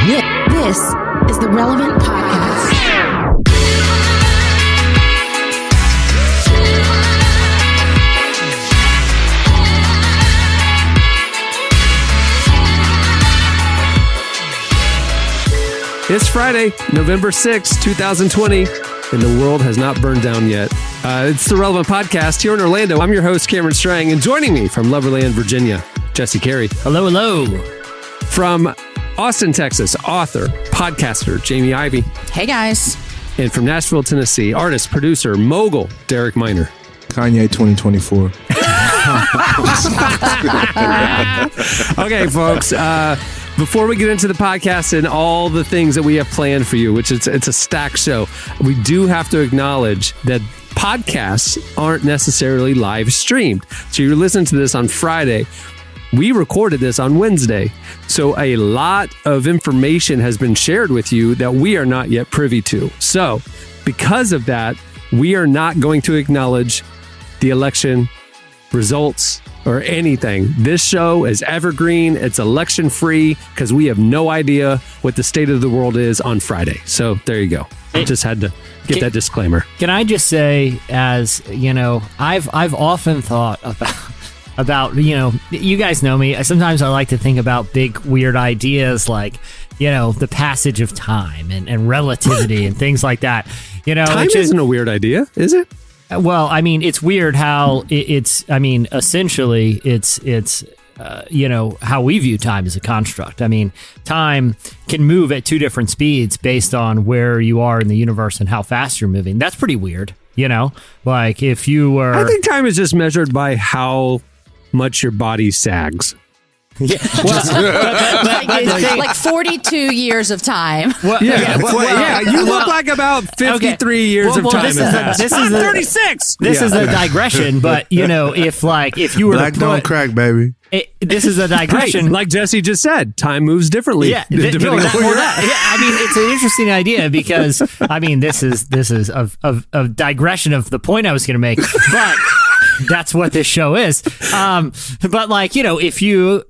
This is the Relevant Podcast. It's Friday, November 6th, 2020, and the world has not burned down yet. It's the Relevant Podcast here in Orlando. I'm your host, Cameron Strang, and joining me from Loverland, Virginia, Jesse Carey. Hello, hello. From Austin, Texas, author, podcaster, Jamie Ivey. Hey, guys. And from Nashville, Tennessee, artist, producer, mogul, Derek Minor. Kanye 2024. Okay, folks. Before we get into the podcast and all the things that we have planned for you, which it's a stacked show, we do have to acknowledge that podcasts aren't necessarily live streamed. So you're listening to this on Friday. We recorded this on Wednesday. So a lot of information has been shared with you that we are not yet privy to. So because of that, we are not going to acknowledge the election results or anything. This show is evergreen. It's election free because we have no idea what the state of the world is on Friday. So there you go. I just had to get that disclaimer. Can I just say, as you know, I've often thought about, you know, you guys know me. Sometimes I like to think about big, weird ideas like, you know, the passage of time and relativity and things like that. You know, time isn't a weird idea, is it? Well, I mean, it's weird how essentially it's you know, how we view time as a construct. I mean, time can move at two different speeds based on where you are in the universe and how fast you're moving. That's pretty weird, you know? Like if you were... I think time is just measured by how much your body sags. Yeah, like 42 years of time. Well, you look like about 53 years of time. This is 36. This is a digression, but you know, if you were Black don't crack, baby. This is a digression, like Jesse just said. Time moves differently. Yeah, I mean, it's an interesting idea because I mean, this is a digression of the point I was going to make, but. That's what this show is. But like, you know, if you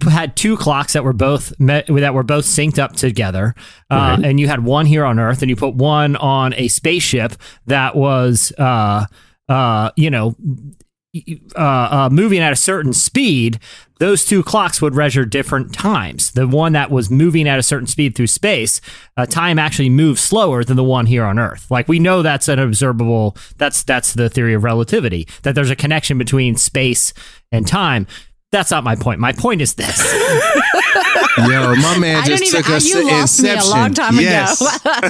had two clocks that were both synced up together, right. And you had one here on Earth and you put one on a spaceship that was, moving at a certain speed, those two clocks would measure different times. The one that was moving at a certain speed through space, time actually moves slower than the one here on Earth. Like we know that's an observable, that's the theory of relativity, that there's a connection between space and time. That's not my point. My point is this. Yo, my man just took us to Inception. Me a long time ago.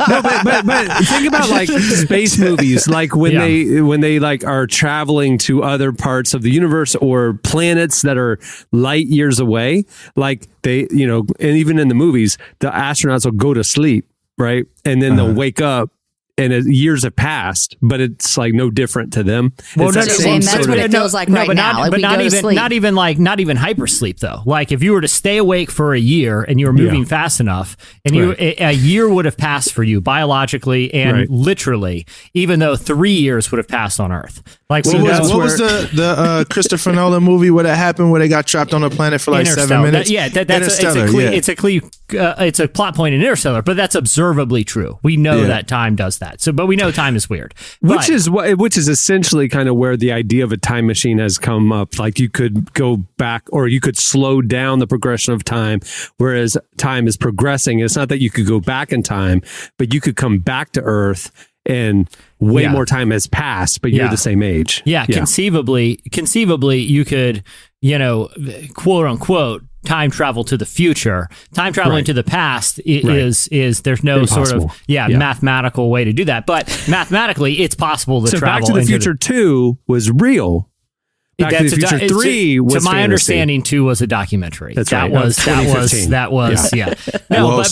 No, but think about like space movies, like when they like are traveling to other parts of the universe or planets that are light years away. Like they, you know, and even in the movies, the astronauts will go to sleep, right, and then they'll wake up. And years have passed, but it's like no different to them. Well, that's what it feels like right now. But not even hypersleep though. Like if you were to stay awake for a year and you were moving fast enough, and a year would have passed for you biologically and literally, even though 3 years would have passed on Earth. Like what was the Christopher Nolan movie where that happened where they got trapped on a planet for like 7 minutes? It's a plot point in Interstellar, but that's observably true. We know that time does that. So, but we know time is weird, which is essentially kind of where the idea of a time machine has come up. Like you could go back, or you could slow down the progression of time, whereas time is progressing. It's not that you could go back in time, but you could come back to Earth and way more time has passed, but you're the same age. Yeah, conceivably, you could, you know, quote unquote, time travel to the future. Time traveling to the past is there's no impossible. Sort of mathematical way to do that, but mathematically it's possible to travel. Back to the Future 2 was real. Back to the Future 3 was to my fantasy. understanding 2 was a documentary. That's that right. was No,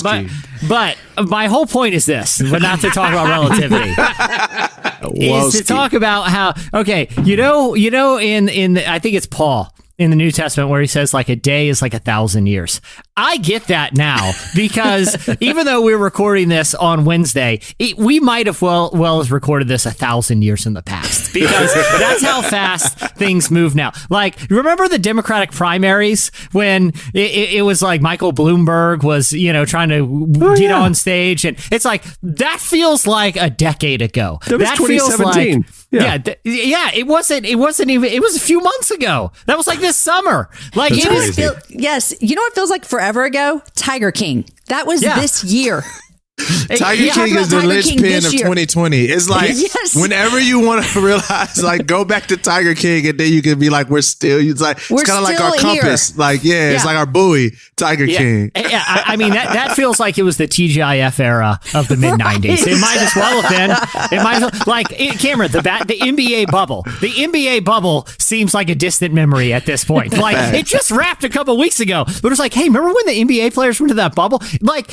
but my whole point is this, but not to talk about relativity. Is to talk about how in I think it's Paul in the New Testament where he says like a day is like 1,000 years. I get that now because even though we're recording this on Wednesday, we might have well as recorded this 1,000 years in the past because that's how fast things move now. Like, remember the Democratic primaries when it was like Michael Bloomberg was, trying to get on stage, and it's like that feels like a decade ago. That was 2017. It wasn't even. It was a few months ago. That was like this summer. Like That's it is. crazy. Yes. You know what feels like forever ago? Tiger King. That was this year. Tiger King is the linchpin of 2020. It's like whenever you want to realize, like, go back to Tiger King, and then you can be like, it's kind of like our compass. Here. Like, it's like our buoy, Tiger King. I mean, that feels like it was the TGIF era of the mid 90s. It might as well have been. It might as well, like, Cameron, the NBA bubble. The NBA bubble seems like a distant memory at this point. Like, it just wrapped a couple weeks ago, but it's like, hey, remember when the NBA players went to that bubble? Like,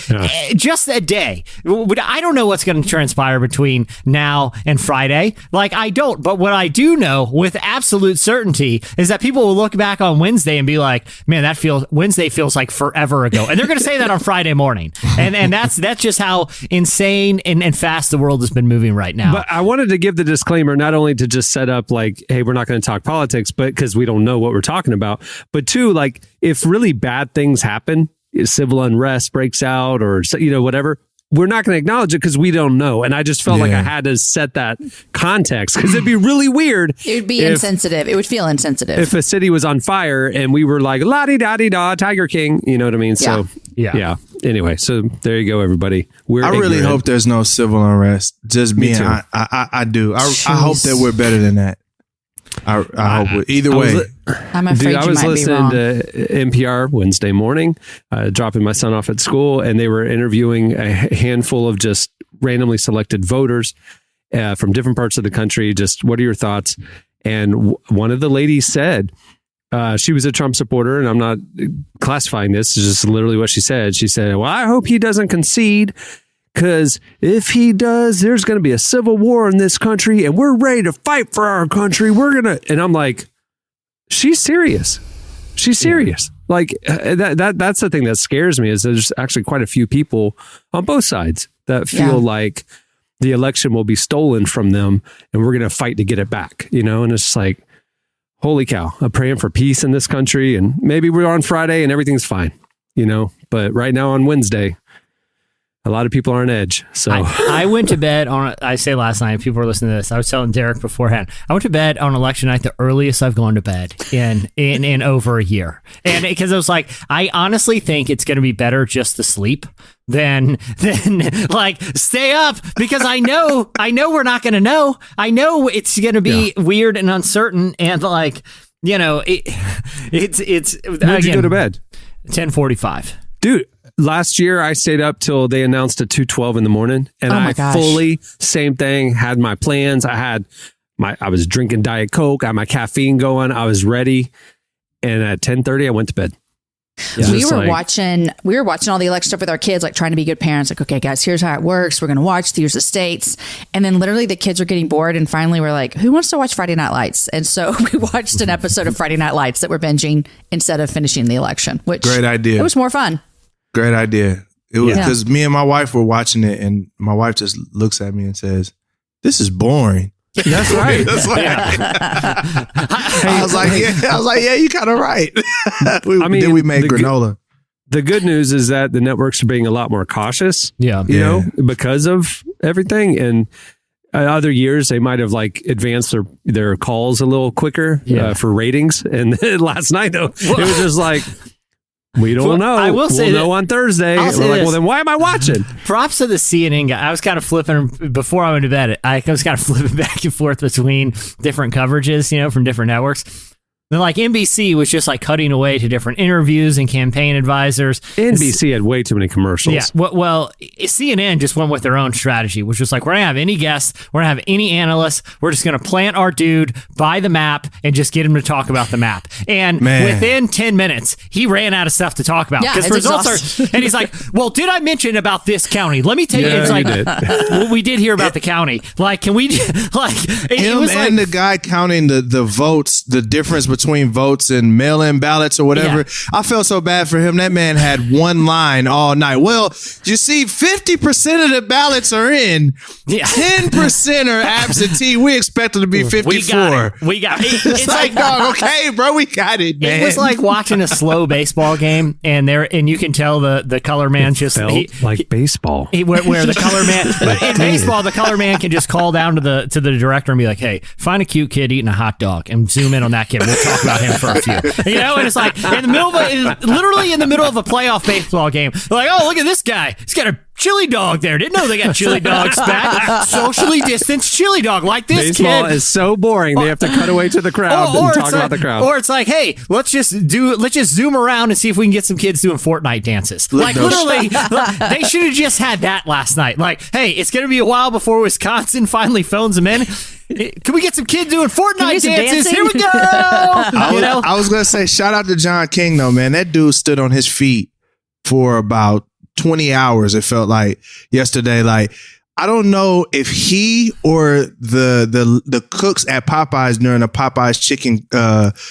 just a day. I don't know what's going to transpire between now and Friday. Like, I don't. But what I do know with absolute certainty is that people will look back on Wednesday and be like, man, Wednesday feels like forever ago. And they're going to say that on Friday morning. And that's just how insane and fast the world has been moving right now. But I wanted to give the disclaimer, not only to just set up like, hey, we're not going to talk politics, but because we don't know what we're talking about. But two, like, if really bad things happen, civil unrest breaks out or, whatever, we're not going to acknowledge it because we don't know. And I just felt like I had to set that context because it'd be really weird. It would be insensitive. It would feel insensitive. If a city was on fire and we were like, la-di-da-di-da, Tiger King, you know what I mean? So, yeah. Anyway, so there you go, everybody. I really hope there's no civil unrest. Just me too. I do. I hope that we're better than that. I hope either way. I'm afraid I was listening to wrong. NPR Wednesday morning, dropping my son off at school, and they were interviewing a handful of just randomly selected voters from different parts of the country. Just what are your thoughts? And one of the ladies said she was a Trump supporter, and I'm not classifying this. It's just literally what she said. She said, well, I hope he doesn't concede. Because if he does, there's going to be a civil war in this country and we're ready to fight for our country. And I'm like, she's serious. She's serious. Like that's the thing that scares me is there's actually quite a few people on both sides that feel like the election will be stolen from them and we're going to fight to get it back, and it's just like, holy cow, I'm praying for peace in this country and maybe we're on Friday and everything's fine, but right now on Wednesday, a lot of people are on edge. So I went to bed I say last night, people were listening to this. I was telling Derek beforehand, I went to bed on election night, the earliest I've gone to bed in over a year. And because I was like, I honestly think it's going to be better just to sleep than like stay up because I know we're not going to know. I know it's going to be weird and uncertain. And like, it's when'd you go to bed? 10:45. Dude. Last year, I stayed up till they announced at 2:12 in the morning, and I fully same thing. Had my plans. I was drinking Diet Coke. I had my caffeine going. I was ready, and at 10:30, I went to bed. Yeah. We were watching all the election stuff with our kids, like trying to be good parents. Like, okay, guys, here's how it works. We're going to watch. Here's the states. And then literally the kids were getting bored. And finally we're like, who wants to watch Friday Night Lights? And so we watched an episode of Friday Night Lights that we're binging instead of finishing the election, which great idea. It was more fun. Great idea. It was because me and my wife were watching it and my wife just looks at me and says, this is boring. That's right. That's right. I was like, yeah, you kind of right. Then we made granola. The good news is that the networks are being a lot more cautious. Yeah. Because of everything. And other years they might have like advanced their calls a little quicker for ratings. And last night though, it was just like, we don't know. I will say we'll know on Thursday. We're like, well, then why am I watching? Props to the CNN guy. I was kind of flipping before I went to bed. I was kind of flipping back and forth between different coverages, from different networks. Then like NBC was just like cutting away to different interviews and campaign advisors. NBC had way too many commercials. Yeah. Well, CNN just went with their own strategy, which was like, we're going to have any guests. We're going to have any analysts. We're just going to plant our dude by the map and just get him to talk about the map. And within 10 minutes, he ran out of stuff to talk about. Because results are, and he's like, well, did I mention about this county? Let me tell you. Yeah, it's like, did. Well, we did hear about the county. Like, can we, like, him and the guy counting the votes, the difference between between votes and mail-in ballots or whatever. Yeah. I felt so bad for him. That man had one line all night. Well, you see, 50% of the ballots are in. 10% are absentee. We expect them to be 54. We got it. It's like, dog, okay, bro, we got it, man. It was like watching a slow baseball game, and you can tell the color man just like baseball. Where the color man in baseball, the color man can just call down to the director and be like, "Hey, find a cute kid eating a hot dog and zoom in on that kid. We'll talk about him for a few." And it's like literally in the middle of a playoff baseball game. They're like, "Oh, look at this guy. He's got a chili dog there. Didn't know they got chili dogs back. Socially distanced chili dog like this baseball kid." Is so boring. They have to cut away to the crowd and talk about the crowd. Or it's like, hey, let's just zoom around and see if we can get some kids doing Fortnite dances. Like literally, they should have just had that last night. Like, hey, it's going to be a while before Wisconsin finally phones them in. Can we get some kids doing Fortnite dances? Here we go. I was going to say, shout out to John King, though, man. That dude stood on his feet for about 20 hours, it felt like, yesterday. Like, I don't know if he or the cooks at Popeyes during the Popeyes chicken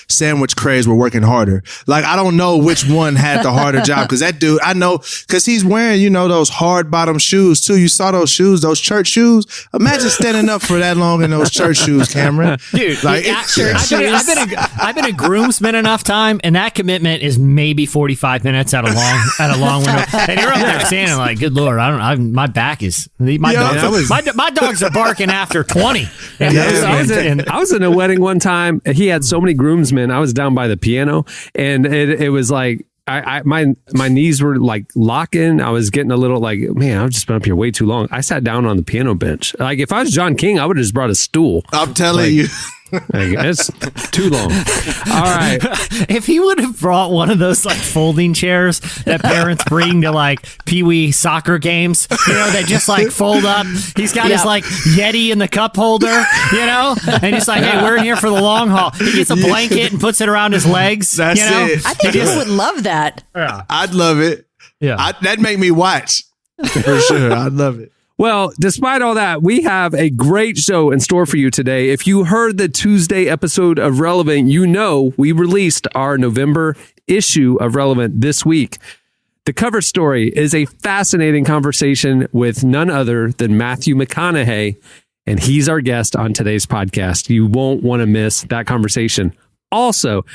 sandwich craze were working harder. Like, I don't know which one had the harder job, because that dude, I know, because he's wearing, those hard bottom shoes too. You saw those shoes, those church shoes. Imagine standing up for that long in those church shoes, Cameron. Dude, like, I've been a groomsman enough time, and that commitment is maybe 45 minutes at a long window. And you're up there standing like, good Lord, my back is my dogs are barking after 20. I was in a wedding one time. He had so many groomsmen. I was down by the piano, and it was like my knees were like locking. I was getting a little like, man, I've just been up here way too long. I sat down on the piano bench. Like, if I was John King, I would have just brought a stool. I'm telling you. It's too long. All right. If he would have brought one of those like folding chairs that parents bring to like Pee-wee soccer games, that just like fold up. He's got his like Yeti in the cup holder, and he's like, hey, we're in here for the long haul. He gets a blanket and puts it around his legs. That's it. I think people would love that. Yeah. I'd love it. Yeah. That'd make me watch for sure. I'd love it. Well, despite all that, we have a great show in store for you today. If you heard the Tuesday episode of Relevant, we released our November issue of Relevant this week. The cover story is a fascinating conversation with none other than Matthew McConaughey, and he's our guest on today's podcast. You won't want to miss that conversation. Also,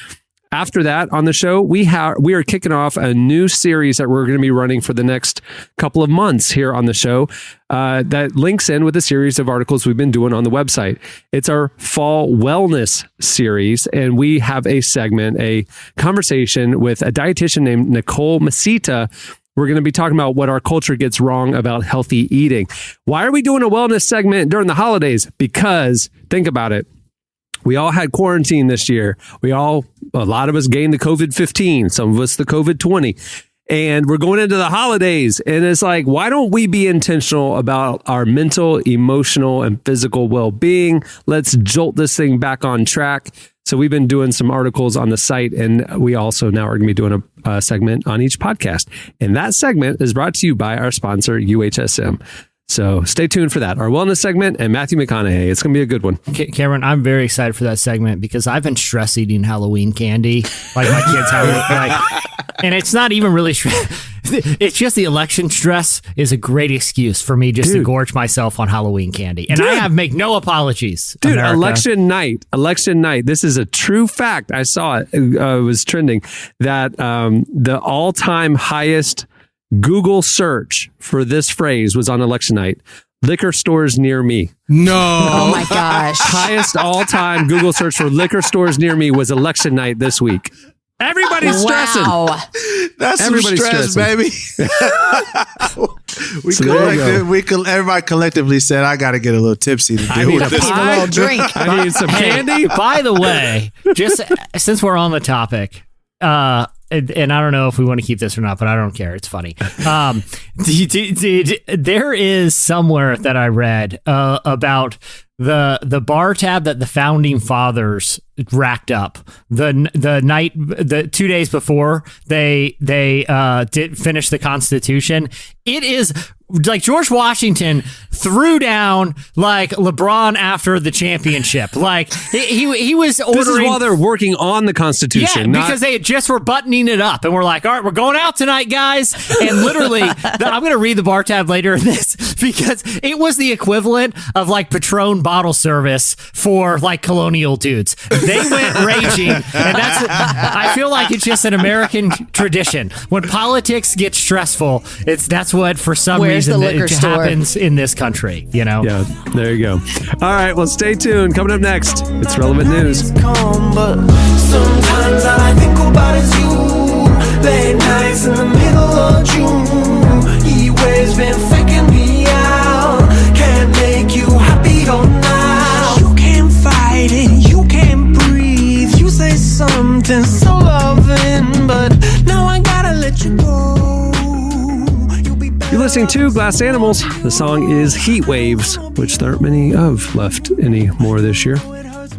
after that on the show, we are kicking off a new series that we're going to be running for the next couple of months here on the show that links in with a series of articles we've been doing on the website. It's our fall wellness series, and we have a conversation with a dietitian named Nicole Mesita. We're going to be talking about what our culture gets wrong about healthy eating. Why are we doing a wellness segment during the holidays? Because, think about it. We all had quarantine this year. A lot of us gained the COVID-15, some of us the COVID-20. And we're going into the holidays. And it's like, why don't we be intentional about our mental, emotional, and physical well-being? Let's jolt this thing back on track. So we've been doing some articles on the site, and we also now are going to be doing a segment on each podcast. And that segment is brought to you by our sponsor, UHSM. So stay tuned for that. Our wellness segment and Matthew McConaughey. It's going to be a good one. Cameron, I'm very excited for that segment because I've been stress eating Halloween candy. Like my kids have. And it's not even really stress. It's just the election stress is a great excuse for me just to gorge myself on Halloween candy. And I make no apologies. Dude, America. Election night. This is a true fact. I saw it. It was trending that the all-time highest Google search for this phrase was on election night. Liquor stores near me. No. Oh my gosh. Highest all-time Google search for liquor stores near me was election night this week. Everybody's stressing. That's Everybody's some stress, stressing. baby. Everybody collectively said, I got to get a little tipsy to deal with this. A little drink. I need some candy. By the way, just since we're on the topic, and I don't know if we want to keep this or not, but I don't care. It's funny. There is somewhere that I read about the bar tab that the founding fathers racked up. The 2 days before they did finish the Constitution, it is like George Washington threw down like LeBron after the championship. Like he was ordering. This is while they're working on the Constitution. Yeah, because they just were buttoning it up, and we're like, all right, we're going out tonight, guys. And literally, I'm going to read the bar tab later in this because it was the equivalent of like Patron bottle service for like colonial dudes. They went raging, and I feel like it's just an American tradition. When politics get stressful, that's what for some reason it happens in this country, you know? Yeah, there you go. All right, well, stay tuned. Coming up next, it's Relevant News. Sometimes all I think about is you. Late nights in the middle of June. He always been faking me out. Can't make you happier now. You can't fight it, you can't breathe. You say something so loving, but now I gotta let you go. You're listening to Glass Animals. The song is Heat Waves, which there aren't many of left anymore this year.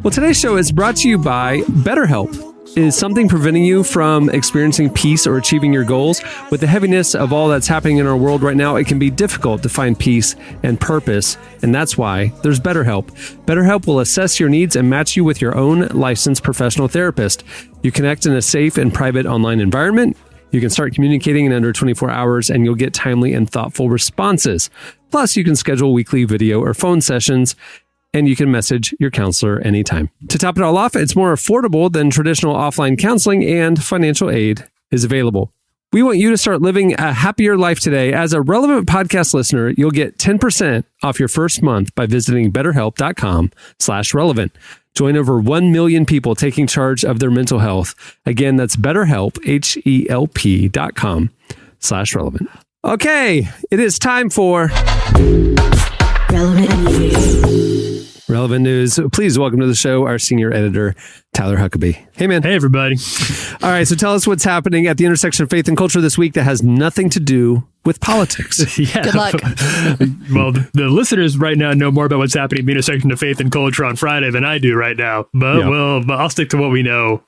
Well, today's show is brought to you by BetterHelp. Is something preventing you from experiencing peace or achieving your goals? With the heaviness of all that's happening in our world right now, it can be difficult to find peace and purpose, and that's why there's BetterHelp. BetterHelp will assess your needs and match you with your own licensed professional therapist. You connect in a safe and private online environment. You can start communicating in under 24 hours, and you'll get timely and thoughtful responses. Plus, you can schedule weekly video or phone sessions, and you can message your counselor anytime. To top it all off, it's more affordable than traditional offline counseling, and financial aid is available. We want you to start living a happier life today. As a Relevant podcast listener, you'll get 10% off your first month by visiting betterhelp.com/relevant. Join over 1 million people taking charge of their mental health. Again, that's BetterHelp, HELP.com/relevant. Okay, it is time for Relevant News. Relevant News. Please welcome to the show our senior editor, Tyler Huckabee. Hey, man. Hey, everybody. All right, so tell us what's happening at the intersection of faith and culture this week that has nothing to do with politics. Yeah. Good luck. Well, the listeners right now know more about what's happening at the intersection of faith and culture on Friday than I do right now. But but I'll stick to what we know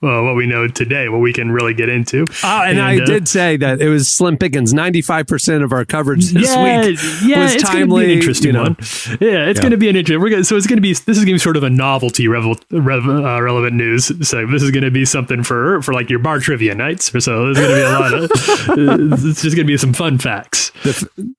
today, what we can really get into. And I did say that it was slim pickings. 95% of our coverage this week was it's timely. Going to be an interesting one. Yeah, it's going to be an interesting. This is going to be sort of a novelty relevant news. So this is going to be something for like your bar trivia nights. So there's going to be a lot of. It's just going to be some fun facts.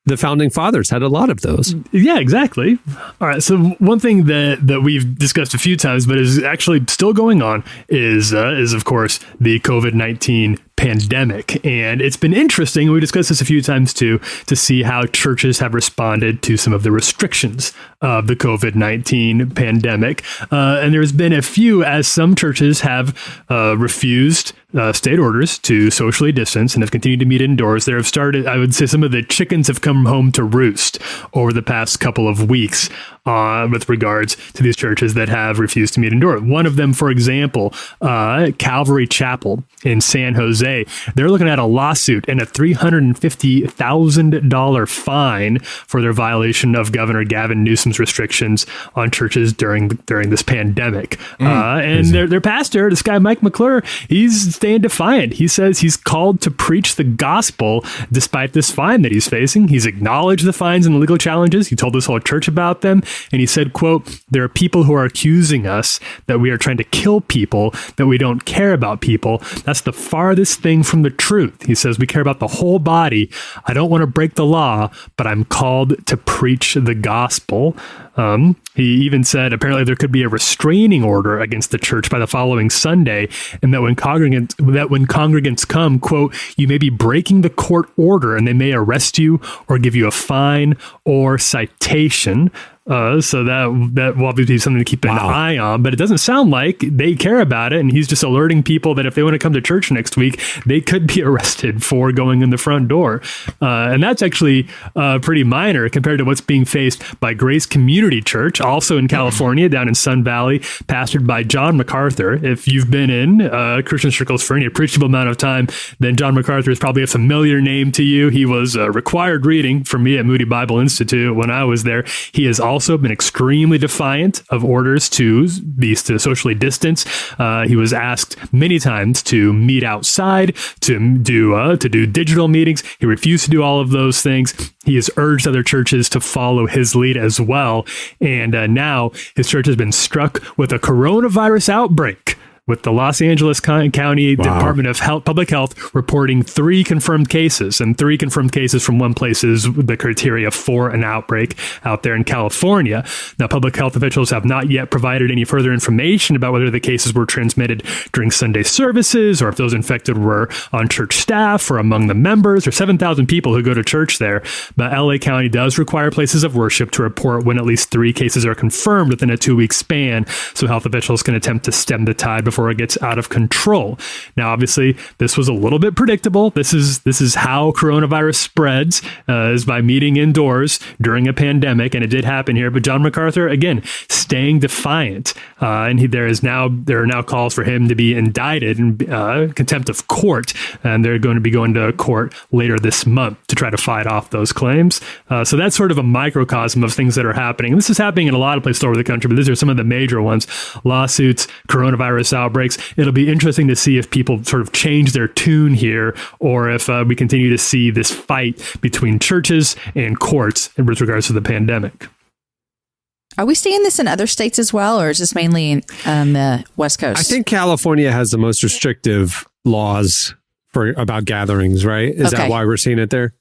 The founding fathers had a lot of those. Yeah, exactly. All right. So one thing that we've discussed a few times, but is actually still going on, is of course the COVID-19 pandemic. And it's been interesting, we discussed this a few times too, to see how churches have responded to some of the restrictions of the COVID-19 pandemic. And there's been a few, as some churches have refused state orders to socially distance and have continued to meet indoors. There have started, I would say, some of the chickens have come home to roost over the past couple of weeks with regards to these churches that have refused to meet indoors. One of them, for example, Calvary Chapel in San Jose, they're looking at a lawsuit and a $350,000 fine for their violation of Governor Gavin Newsom's restrictions on churches during this pandemic. And their pastor, this guy Mike McClure, he's staying defiant. He says he's called to preach the gospel despite this fine that he's facing. He's acknowledged the fines and the legal challenges. He told this whole church about them. And he said, quote, "There are people who are accusing us that we are trying to kill people, that we don't care about people. That's the farthest thing from the truth." He says, "We care about the whole body. I don't want to break the law, but I'm called to preach the gospel." He even said apparently there could be a restraining order against the church by the following Sunday, and that when congregants come, quote, "You may be breaking the court order and they may arrest you or give you a fine or citation." So that will be something to keep an eye on, but it doesn't sound like they care about it. And he's just alerting people that if they want to come to church next week, they could be arrested for going in the front door. And that's actually pretty minor compared to what's being faced by Grace Community Community Church, also in California, down in Sun Valley, pastored by John MacArthur. If you've been in Christian circles for any appreciable amount of time, then John MacArthur is probably a familiar name to you. He was required reading for me at Moody Bible Institute when I was there. He has also been extremely defiant of orders to socially distance. He was asked many times to meet outside, to do digital meetings. He refused to do all of those things. He has urged other churches to follow his lead as well. And now his church has been struck with a coronavirus outbreak, with the Los Angeles County Department of Public Health reporting 3 confirmed cases, and 3 confirmed cases from one place is the criteria for an outbreak out there in California. Now, public health officials have not yet provided any further information about whether the cases were transmitted during Sunday services, or if those infected were on church staff or among the members, or 7,000 people who go to church there. But LA County does require places of worship to report when at least 3 cases are confirmed within a 2-week span, so health officials can attempt to stem the tide before it gets out of control. Now, obviously, this was a little bit predictable. This is how coronavirus spreads, is by meeting indoors during a pandemic, and it did happen here. But John MacArthur, again, staying defiant, and there are now calls for him to be indicted in contempt of court, and they're going to be going to court later this month to try to fight off those claims. So that's sort of a microcosm of things that are happening. This is happening in a lot of places all over the country, but these are some of the major ones: lawsuits, coronavirus outbreaks. It'll be interesting to see if people sort of change their tune here, or if we continue to see this fight between churches and courts with regards to the pandemic. Are we seeing this in other states as well, or is this mainly on the West Coast? I think California has the most restrictive laws about gatherings, right? Is that why we're seeing it there?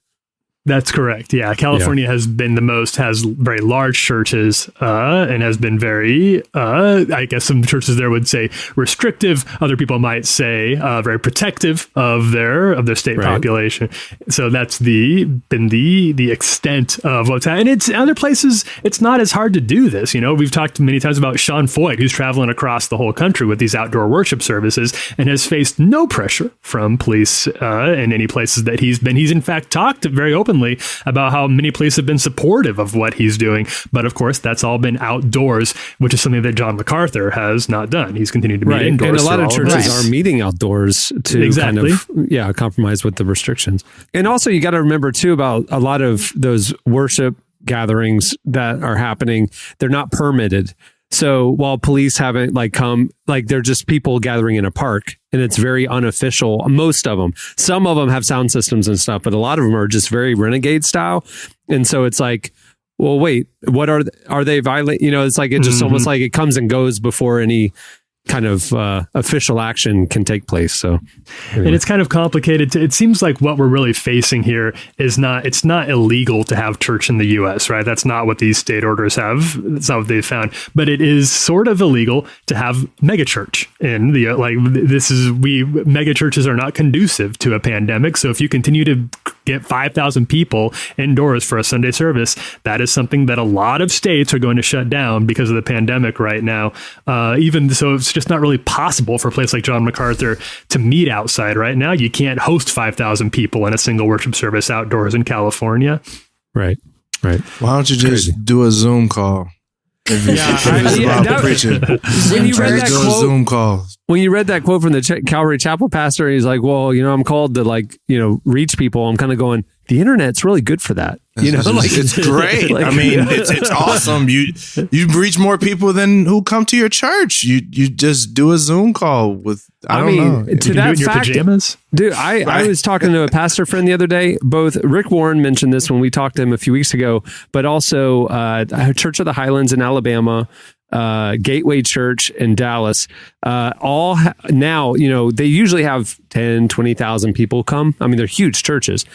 That's correct. Yeah. California has been has very large churches, and has been very, I guess some churches there would say restrictive. Other people might say very protective of their state population. So that's been the extent of what's happening. And it's other places, it's not as hard to do this. You know, we've talked many times about Sean Foyt, who's traveling across the whole country with these outdoor worship services and has faced no pressure from police in any places that he's been. He's in fact talked very openly about how many places have been supportive of what he's doing. But of course, that's all been outdoors, which is something that John MacArthur has not done. He's continued to meet indoors. And a lot of churches are meeting outdoors to kind of compromise with the restrictions. And also, you got to remember too about a lot of those worship gatherings that are happening, they're not permitted. So while police haven't come, they're just people gathering in a park, and it's very unofficial. Most of them, some of them have sound systems and stuff, but a lot of them are just very renegade style. And so it's like, well, wait, what are they violent? You know, it's like, it just almost like it comes and goes before any kind of official action can take place. So, anyway. And it's kind of complicated. It seems like what we're really facing here is it's not illegal to have church in the U.S., right? That's not what these state orders have. That's not what they found. But it is sort of illegal to have megachurch in the mega churches are not conducive to a pandemic. So if you continue to get 5,000 people indoors for a Sunday service, that is something that a lot of states are going to shut down because of the pandemic right now. Even so, it's just not really possible for a place like John MacArthur to meet outside right now. You can't host 5,000 people in a single worship service outdoors in California. Right. Why don't you just do a Zoom call? When you read that quote, Zoom call. When you read that quote from the Calvary Chapel pastor, he's like, "Well, I'm called to reach people." I'm kind of going, the internet's really good for that. It's great. I mean, it's awesome. You reach more people than who come to your church. You just do a Zoom call with. I don't know. To that do it in fact, your pajamas, dude. I was talking to a pastor friend the other day. Both Rick Warren mentioned this when we talked to him a few weeks ago, but also Church of the Highlands in Alabama. Gateway Church in Dallas, now, they usually have 10, 20,000 people come. I mean, they're huge churches.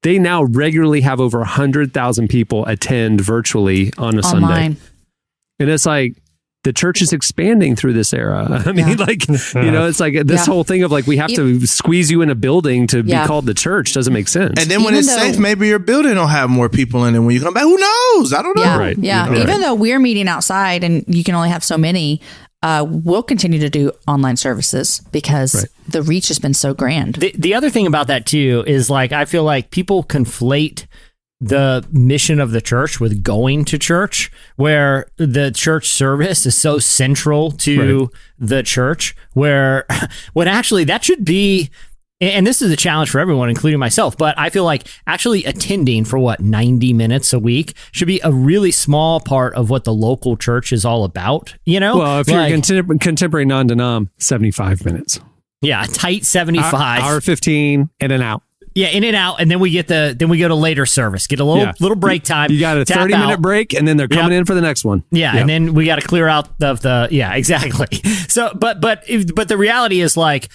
They now regularly have over 100,000 people attend virtually on a Sunday. And it's like, the church is expanding through this era. I mean, it's like this whole thing of we have to squeeze you in a building to be called the church doesn't make sense. And then when it's safe, maybe your building will have more people in it. When you come back, who knows? I don't know. Yeah, right. Yeah. Even though we're meeting outside and you can only have so many, we'll continue to do online services because the reach has been so grand. The other thing about that too is I feel like people conflate the mission of the church with going to church, where the church service is so central to the church, where when actually that should be, and this is a challenge for everyone, including myself, but I feel like actually attending for 90 minutes a week should be a really small part of what the local church is all about, you know? Well, if you're contemporary non-denom, 75 minutes. Yeah, a tight 75. Hour 15, in and out. Yeah, in and out, and then we go to later service, get a little break time. You got a 30-minute break, and then they're coming in for the next one. Yeah, and then we got to clear out of the exactly. So, but the reality is like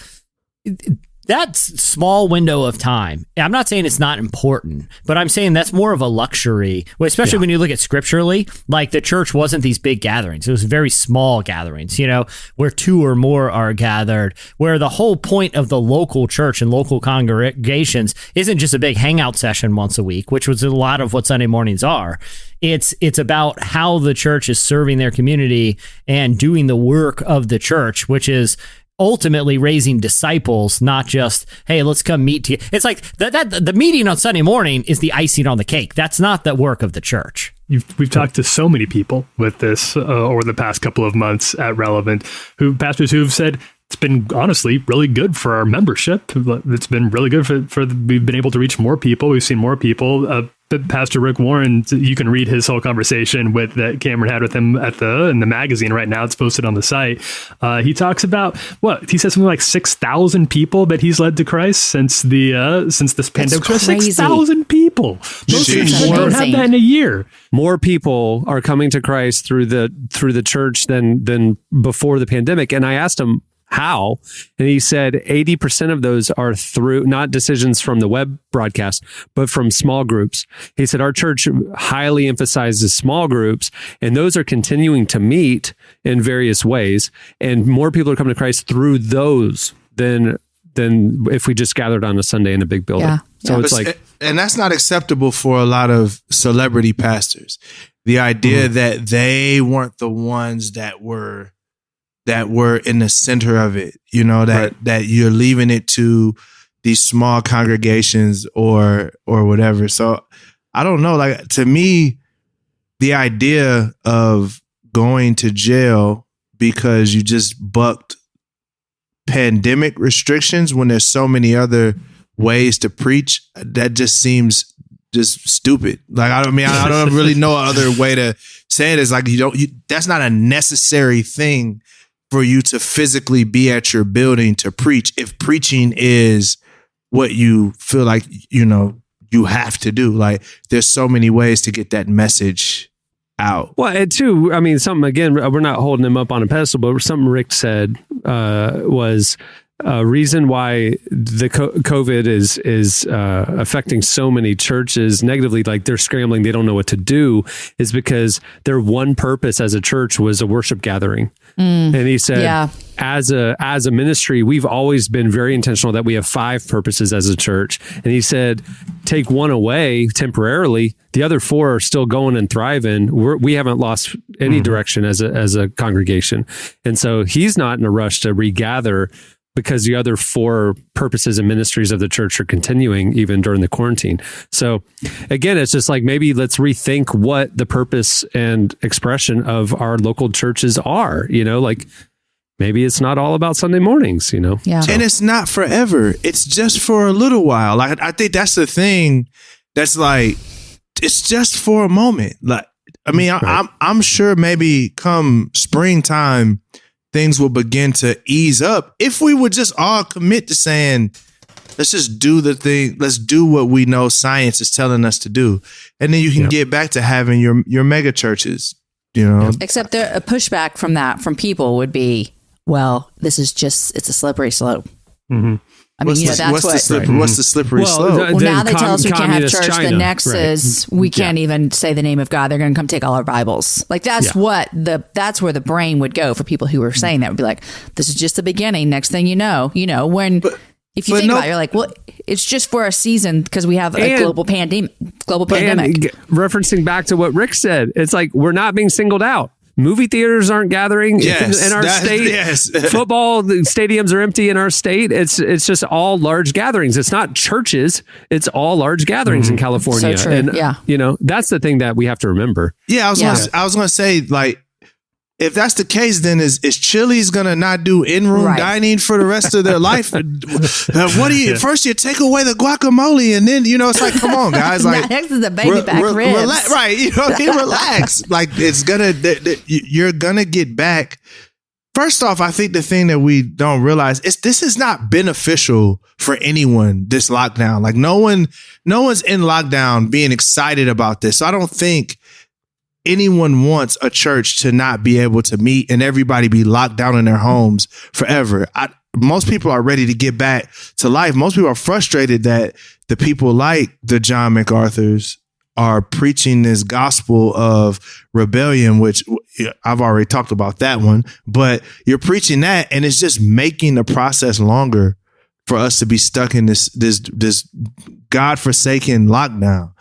that small window of time. I'm not saying it's not important, but I'm saying that's more of a luxury, especially when you look at scripturally. Like the church wasn't these big gatherings; it was very small gatherings. You know, where 2 or more are gathered. Where the whole point of the local church and local congregations isn't just a big hangout session once a week, which was a lot of what Sunday mornings are. It's about how the church is serving their community and doing the work of the church, which is ultimately raising disciples, not just, hey, let's come meet together. It's like the meeting on Sunday morning is the icing on the cake. That's not the work of the church. We've talked to so many people with this over the past couple of months at Relevant, pastors who've said it's been honestly really good for our membership. It's been really good for we've been able to reach more people. We've seen more people. Pastor Rick Warren, you can read his whole conversation that Cameron had with him in the magazine right now. It's posted on the site. He talks about he said something like 6,000 people that he's led to Christ since this pandemic. 6,000 people. Most churches don't have that in a year. More people are coming to Christ through the church than before the pandemic. And I asked him how, and he said 80% of those are through not decisions from the web broadcast, but from small groups. He said our church highly emphasizes small groups, and those are continuing to meet in various ways, and more people are coming to Christ through those than if we just gathered on a Sunday in a big building. So it's like, and that's not acceptable for a lot of celebrity pastors. The idea that they weren't the ones that were in the center of it, you know, that you're leaving it to these small congregations or whatever. So I don't know, like, to me, the idea of going to jail because you just bucked pandemic restrictions when there's so many other ways to preach, that just seems just stupid. Like, I don't really know other way to say it. Is like, that's not a necessary thing for you to physically be at your building to preach, if preaching is what you feel like, you know, you have to do. Like, there's so many ways to get that message out. Well, and too, I mean, something, again, we're not holding him up on a pedestal, but something Rick said was a reason why the COVID is affecting so many churches negatively, like they're scrambling, they don't know what to do, is because their one purpose as a church was a worship gathering. And he said, as a ministry, we've always been very intentional that we have 5 purposes as a church. And he said, take one away temporarily, the other 4 are still going and thriving. We haven't lost any direction as a congregation. And so he's not in a rush to regather, because the other 4 purposes and ministries of the church are continuing even during the quarantine. So again, it's just like, maybe let's rethink what the purpose and expression of our local churches are, you know, like maybe it's not all about Sunday mornings, you know? Yeah. So. And it's not forever. It's just for a little while. Like, I think that's the thing that's like, it's just for a moment. Like, I mean, I'm sure maybe come springtime, things will begin to ease up if we would just all commit to saying, let's just do the thing. Let's do what we know science is telling us to do. And then you can get back to having your mega churches, you know. Except a pushback from people would be, well, it's a slippery slope. Mm-hmm. I mean, what's the slippery slope? Well, now they tell us we can't have church. China. The next is we can't even say the name of God. They're going to come take all our Bibles. Like, that's that's where the brain would go for people who were saying that. Would be like, this is just the beginning. Next thing you know, when if you think about it, you're like, well, it's just for a season because we have a global pandemic. Referencing back to what Rick said, it's like, we're not being singled out. movie theaters aren't gathering in our state. Yes. Football stadiums are empty in our state. It's just all large gatherings. It's not churches. It's all large gatherings in California. So true. And you know, that's the thing that we have to remember. Yeah, I was gonna say, like, if that's the case, then is Chili's gonna not do in-room dining for the rest of their life? What do you? First, you take away the guacamole, and then it's like, come on, guys, like next is the baby back ribs, right? Relax. Like it's gonna, you're gonna get back. First off, I think the thing that we don't realize is this is not beneficial for anyone. This lockdown, like no one's in lockdown being excited about this. So I don't think anyone wants a church to not be able to meet and everybody be locked down in their homes forever. Most people are ready to get back to life. Most people are frustrated that the people like the John MacArthurs are preaching this gospel of rebellion, which I've already talked about that one, but you're preaching that and it's just making the process longer for us to be stuck in this godforsaken lockdown,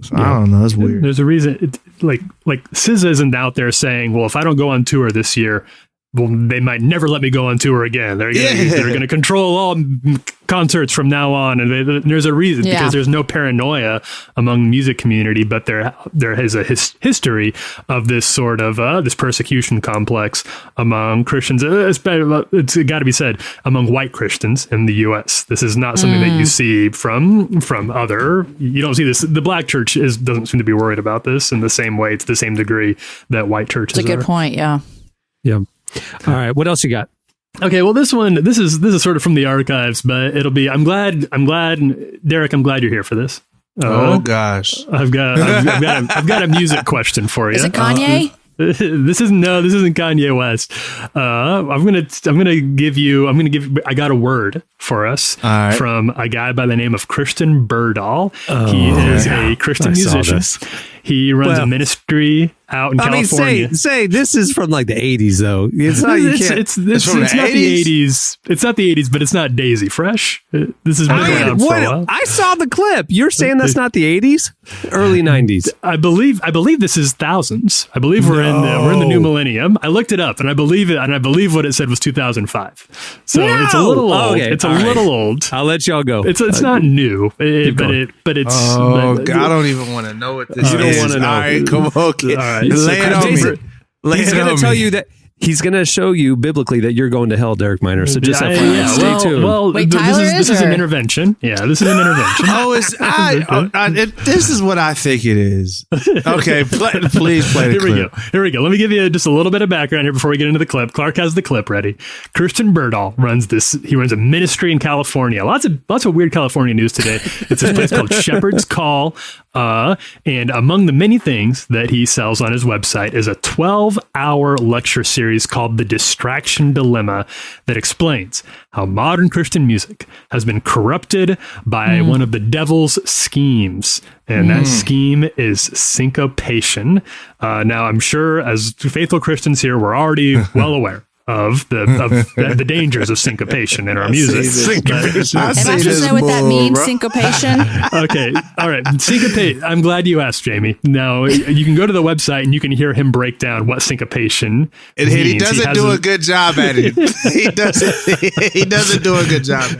So I don't know. It's weird. There's a reason. Like SZA isn't out there saying, "Well, if I don't go on tour this year, well, they might never let me go on tour again. They're going to control all concerts from now on." And there's a reason because there's no paranoia among the music community, but there is a history of this sort of this persecution complex among Christians. It's got to be said among white Christians in the U.S. This is not something that you see from other. You don't see this. The black church doesn't seem to be worried about this in the same way, to the same degree that white churches are. That's a good point. Yeah. Yeah. All right. What else you got? Okay. Well, this is sort of from the archives, but it'll be. I'm glad, Derek. I'm glad you're here for this. Oh gosh. I've got a music question for you. Is it Kanye? This isn't Kanye West. I got a word for us from a guy by the name of Christian Berdahl. He is a Christian musician. He runs a ministry out in California. Say this is from like the 80s though. It's not. It's from it's the not 80s? the 80s. It's not the 80s, but it's not Daisy Fresh. This has been around for a while. I saw the clip. You're saying that's not the 80s, early 90s. I believe this is thousands. I believe we're in the new millennium. I looked it up, and I believe it, and I believe what it said was 2005. So it's a little old. Okay. It's a little old. I'll let y'all go. It's not new, but it's. Oh God, I don't even want to know what this is. You don't want to know. All right, come on, kid. All right, lay it on me. He's going to tell you that. He's going to show you biblically that you're going to hell, Derek Miner. So just stay tuned. Well, Wait, this is an intervention. Yeah, this is an intervention. This is what I think it is. Okay, please play the clip. Here we go. Let me give you just a little bit of background here before we get into the clip. Clark has the clip ready. Christian Berdahl runs this. He runs a ministry in California. Lots of weird California news today. It's this place called Shepherd's Call. And among the many things that he sells on his website is a 12-hour lecture series called The Distraction Dilemma that explains how modern Christian music has been corrupted by one of the devil's schemes. And that scheme is syncopation. Now, I'm sure as faithful Christians here, we're already well aware of the dangers of syncopation in our music. Syncopation. Am I supposed to know what that means? Syncopation? Okay. All right. Syncopate. I'm glad you asked, Jamie. Now, you can go to the website and you can hear him break down what syncopation means. He doesn't do a good job at it. He doesn't do a good job.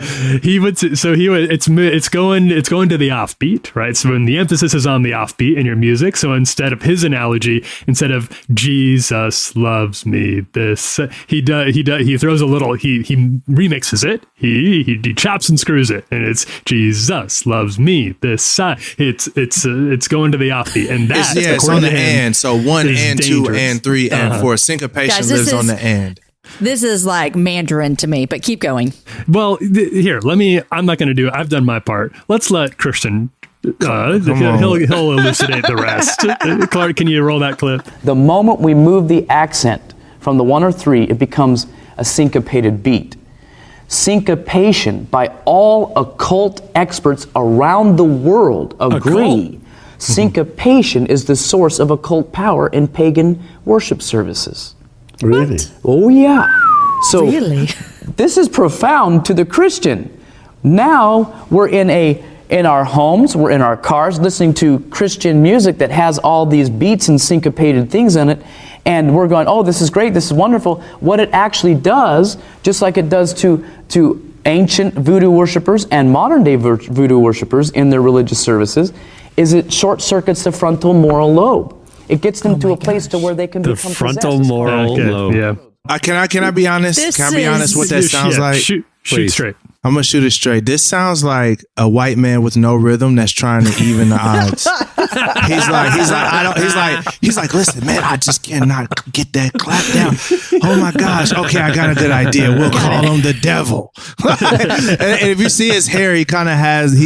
It's going to the offbeat, right? So when the emphasis is on the offbeat in your music, so instead of his analogy, instead of Jesus loves me, he throws a little, he remixes it, he chops and screws it, and it's Jesus loves me this side. It's going to the offbeat, and that it's on the and. So 1 and 2 and 3 and 4. Syncopation lives on the and. This is like Mandarin to me, but keep going. Well, I'm not going to do it. I've done my part. Let's let Christian. He'll elucidate the rest. Clark, can you roll that clip? The moment we move the accent from the 1 or 3, it becomes a syncopated beat. Syncopation, by all occult experts around the world agree, syncopation is the source of occult power in pagan worship services. Really? Oh, yeah. So Really? this is profound to the Christian. Now we're in a in our homes, we're in our cars listening to Christian music that has all these beats and syncopated things in it, and we're going, oh, this is great, this is wonderful. What it actually does, just like it does to ancient voodoo worshipers and modern day voodoo worshipers in their religious services, is it short circuits the frontal moral lobe. It gets them to a place to where they can become possessed. The frontal moral lobe. Yeah. Can I be honest? Can I be honest what that sounds like? Shoot straight. I'm gonna shoot it straight. This sounds like a white man with no rhythm that's trying to even the odds. He's like, listen, man, I just cannot get that clap down. Oh my gosh. Okay, I got a good idea. We'll call him the devil. and if you see his hair, he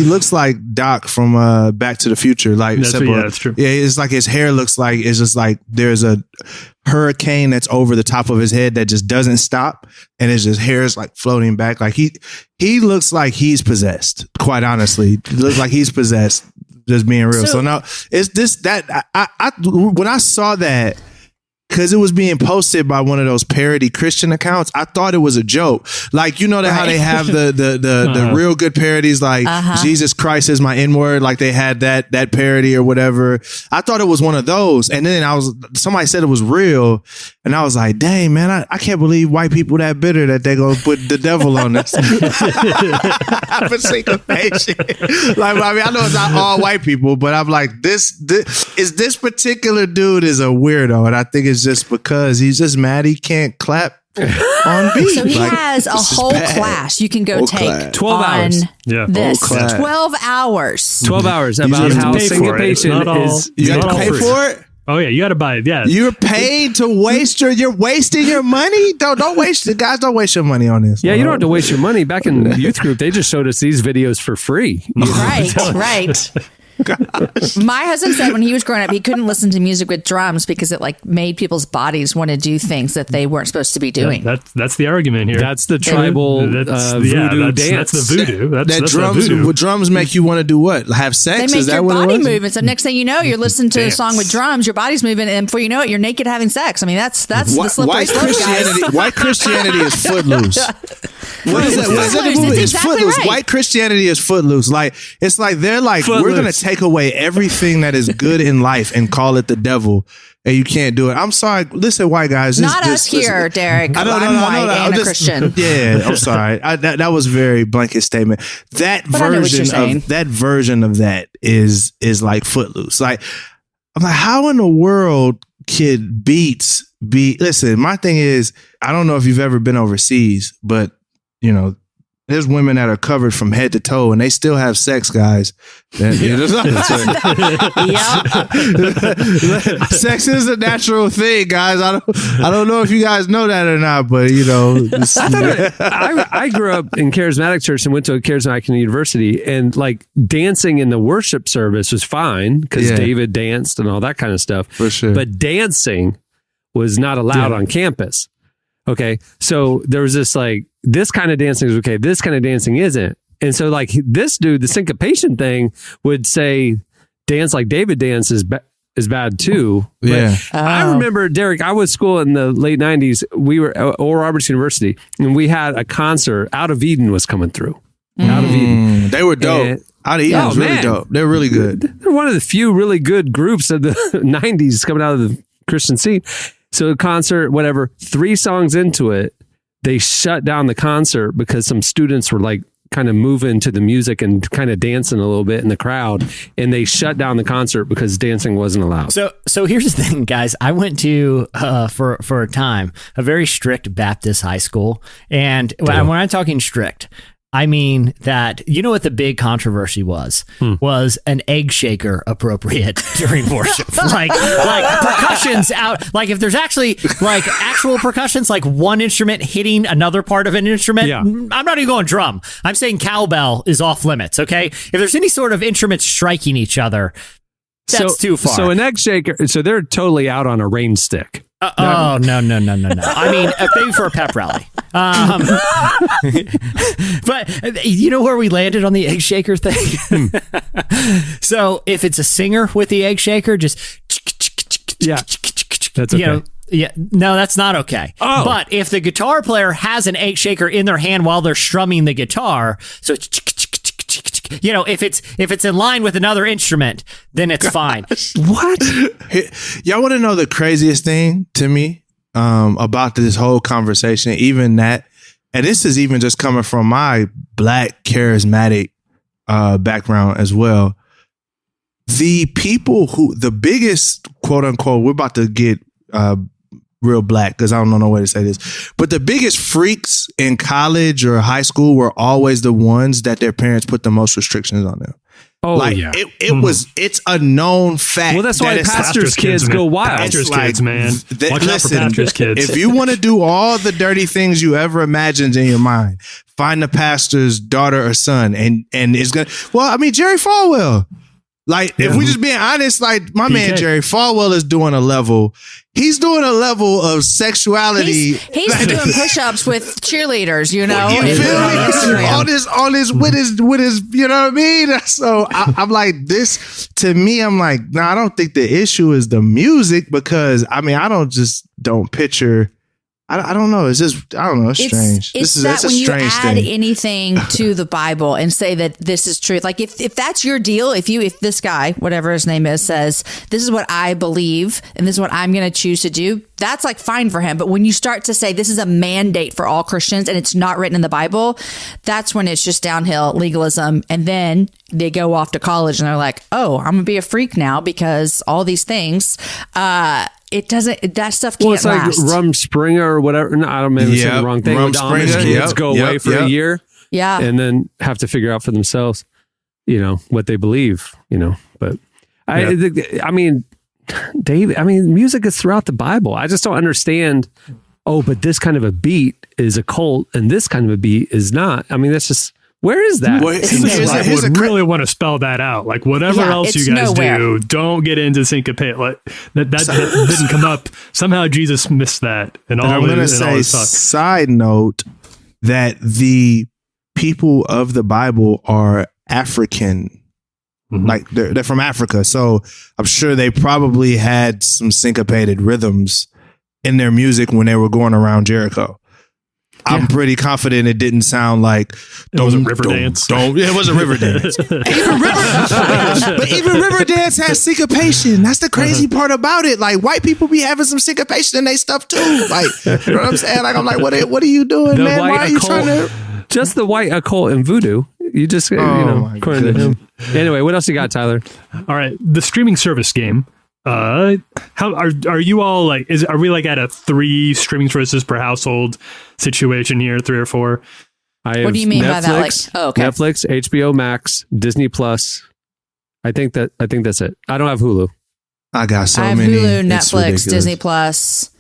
looks like Doc from Back to the Future. Like, that's true. Yeah, it's like his hair looks like, it's just like there's a hurricane that's over the top of his head that just doesn't stop, and his hair is like floating back. Like he looks like he's possessed. Quite honestly, he looks like he's possessed. Just being real. So no, it's this that I when I saw that, because it was being posted by one of those parody Christian accounts, I thought it was a joke. Like, you know that how they have the real good parodies, like Jesus Christ is my N-word, like they had that parody or whatever. I thought it was one of those, and then somebody said it was real, and I was like, dang man, I can't believe white people that bitter that they gonna put the devil on this. For syncopation. Like, I mean, I know it's not all white people, but I'm like, this particular dude is a weirdo, and I think it's just because he's just mad he can't clap on beat. So he has a whole class you can go take 12 hours. Yeah. This 12 hours. 12 hours about how syncopation is. You got to pay for it? Oh yeah, you got to buy it. Yeah, you're paid to waste you're wasting your money. Don't waste it, guys. Don't waste your money on this. Yeah, you don't have to waste your money. Back in youth group, they just showed us these videos for free. Right. Gosh. My husband said when he was growing up, he couldn't listen to music with drums because it like made people's bodies want to do things that they weren't supposed to be doing. Yeah, that's the argument here. That's the tribal voodoo dance. That's the voodoo. That's drums. voodoo. Drums make you want to do what? Have sex? They make Is that your what body it was? move. So next thing you know, you're listening to a song with drums. Your body's moving, and before you know it, you're naked having sex. I mean, that's the slippery slope, guys. White Christianity is footloose. What is that? It's exactly footloose. Right. White Christianity is footloose. Like, it's like they're like, we're going to take away everything that is good in life and call it the devil, and you can't do it. I'm sorry. Listen, white guys. Not us here, Derek. I'm white and a Christian. Yeah, I'm sorry. That was a very blanket statement. That version of that is like footloose. Like, I'm like, how in the world could beats be? Listen, my thing is, I don't know if you've ever been overseas, but you know, there's women that are covered from head to toe and they still have sex, guys. Sex is a natural thing, guys. I don't know if you guys know that or not, but you know. I grew up in charismatic church and went to a charismatic university, and like dancing in the worship service was fine because David danced and all that kind of stuff. For sure. But dancing was not allowed on campus. Okay. So there was this kind of dancing is okay. This kind of dancing isn't. And so like this dude, the syncopation thing would say dance like David dance is bad too. Yeah. I remember, Derek, I was at school in the late 90s. We were at Oral Roberts University and we had a concert. Out of Eden was coming through. Out of Eden. They were dope. Out of Eden was really dope. They're really good. They're one of the few really good groups of the 90s coming out of the Christian scene. So a concert, whatever, 3 songs into it, they shut down the concert because some students were like kind of moving to the music and kind of dancing a little bit in the crowd. And they shut down the concert because dancing wasn't allowed. So here's the thing, guys. I went to, for a time, a very strict Baptist high school. And when I'm talking strict, I mean that, you know what the big controversy was an egg shaker appropriate during worship. like percussions out, like if there's actually like actual percussions, like one instrument hitting another part of an instrument. Yeah. I'm not even going drum. I'm saying cowbell is off limits. Okay. If there's any sort of instruments striking each other, that's too far. So an egg shaker, so they're totally out on a rain stick. No. I mean, maybe for a pep rally. But you know where we landed on the egg shaker thing? So if it's a singer with the egg shaker, just that's okay. No, that's not okay. Oh. But if the guitar player has an egg shaker in their hand while they're strumming the guitar, so if it's in line with another instrument, then it's fine. What? Y'all want to know the craziest thing to me about this whole conversation? Even that, and this is even just coming from my Black charismatic background as well. The people the biggest, quote unquote, we're about to get real black because I don't know no way to say this, but the biggest freaks in college or high school were always the ones that their parents put the most restrictions on them. Oh, like, yeah. It's a known fact. Well, that's why pastors' kids go wild. Pastors' kids, man. Watch out for pastors' kids. If you want to do all the dirty things you ever imagined in your mind, find the pastor's daughter or son, and it's gonna. Well, I mean, Jerry Falwell. Like, if we just being honest, like my man Jerry Falwell is doing a level. He's doing a level of sexuality. He's doing push-ups with cheerleaders, you know. You feel me? On his with his, you know what I mean? So I'm like, this to me, I'm like, no, I don't think the issue is the music, because I mean, I don't picture. I don't know. It's just, I don't know. It's strange. It's that when you add anything to the Bible and say that this is truth, like if that's your deal, if this guy, whatever his name is, says, this is what I believe and this is what I'm going to choose to do, that's like fine for him. But when you start to say this is a mandate for all Christians and it's not written in the Bible, that's when it's just downhill legalism. And then they go off to college and they're like, oh, I'm going to be a freak now because all these things, it doesn't, that stuff can't last. Well, it's like Rumspringa or whatever. No, I don't maybe say the wrong thing. Amish kids go away for a year. Yeah. And then have to figure out for themselves, what they believe, But I mean, David, music is throughout the Bible. I just don't understand. Oh, but this kind of a beat is a cult and this kind of a beat is not. I mean, that's just, where is that? I would really want to spell that out. Like, whatever else you guys do, don't get into syncopate. Like that didn't come up. Somehow Jesus missed that. And all I'm going to say, side note, that the people of the Bible are African. Mm-hmm. Like they're from Africa. So I'm sure they probably had some syncopated rhythms in their music when they were going around Jericho. I'm pretty confident it didn't sound like it wasn't Riverdance. It wasn't Riverdance. But even Riverdance has syncopation. That's the crazy part about it. Like, white people be having some syncopation in their stuff too. Like, you know what I'm saying? Like, I'm like, what are you doing, man? Why are you trying to? Just the white occult and voodoo. You just, according to him. Anyway, what else you got, Tyler? All right, the streaming service game. How are you all like? Are we like at a 3 streaming services per household situation here, 3 or 4? What do you mean by that? Like, Netflix, HBO Max, Disney Plus. I think that's it. I don't have Hulu. I got I have many. Hulu, Netflix, Disney Plus.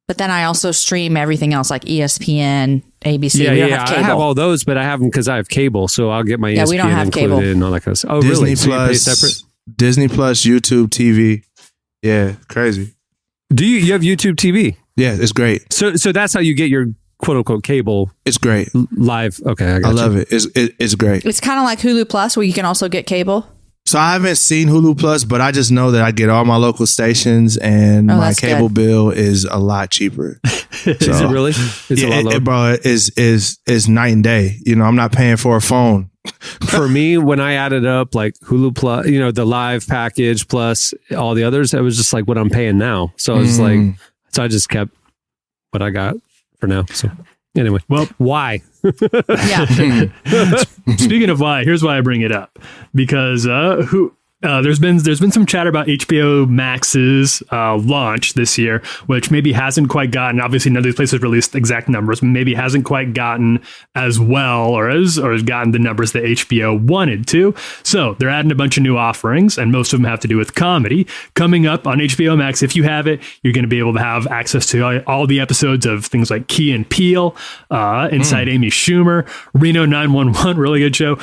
But then I also stream everything else like ESPN, ABC. Yeah, we don't have cable. I have all those, but I have them because I have cable, so I'll get my ESPN we don't have included cable. and all that kind of stuff. Oh, Disney really? Plus, so you pay separate? Disney Plus, YouTube TV. Yeah, crazy. Do you have YouTube TV? Yeah, it's great. So that's how you get your quote unquote cable. It's great. Live. Okay, I love it. It's great. It's kind of like Hulu Plus, where you can also get cable. So I haven't seen Hulu Plus, but I just know that I get all my local stations, and my cable bill is a lot cheaper. Is it really? It's a lot lower. Bro, is night and day. I'm not paying for a phone. For me, when I added up like Hulu Plus, the live package plus all the others, it was just like what I'm paying now. So I was so I just kept what I got for now. So anyway, well, why? Yeah. Speaking of why, here's why I bring it up, because there's been some chatter about HBO Max's launch this year, which maybe hasn't quite gotten. Obviously, none of these places released exact numbers, but maybe hasn't quite gotten as well or has gotten the numbers that HBO wanted to. So they're adding a bunch of new offerings, and most of them have to do with comedy. Coming up on HBO Max, if you have it, you're going to be able to have access to all the episodes of things like Key and Peele, Inside Amy Schumer, Reno 911, really good show.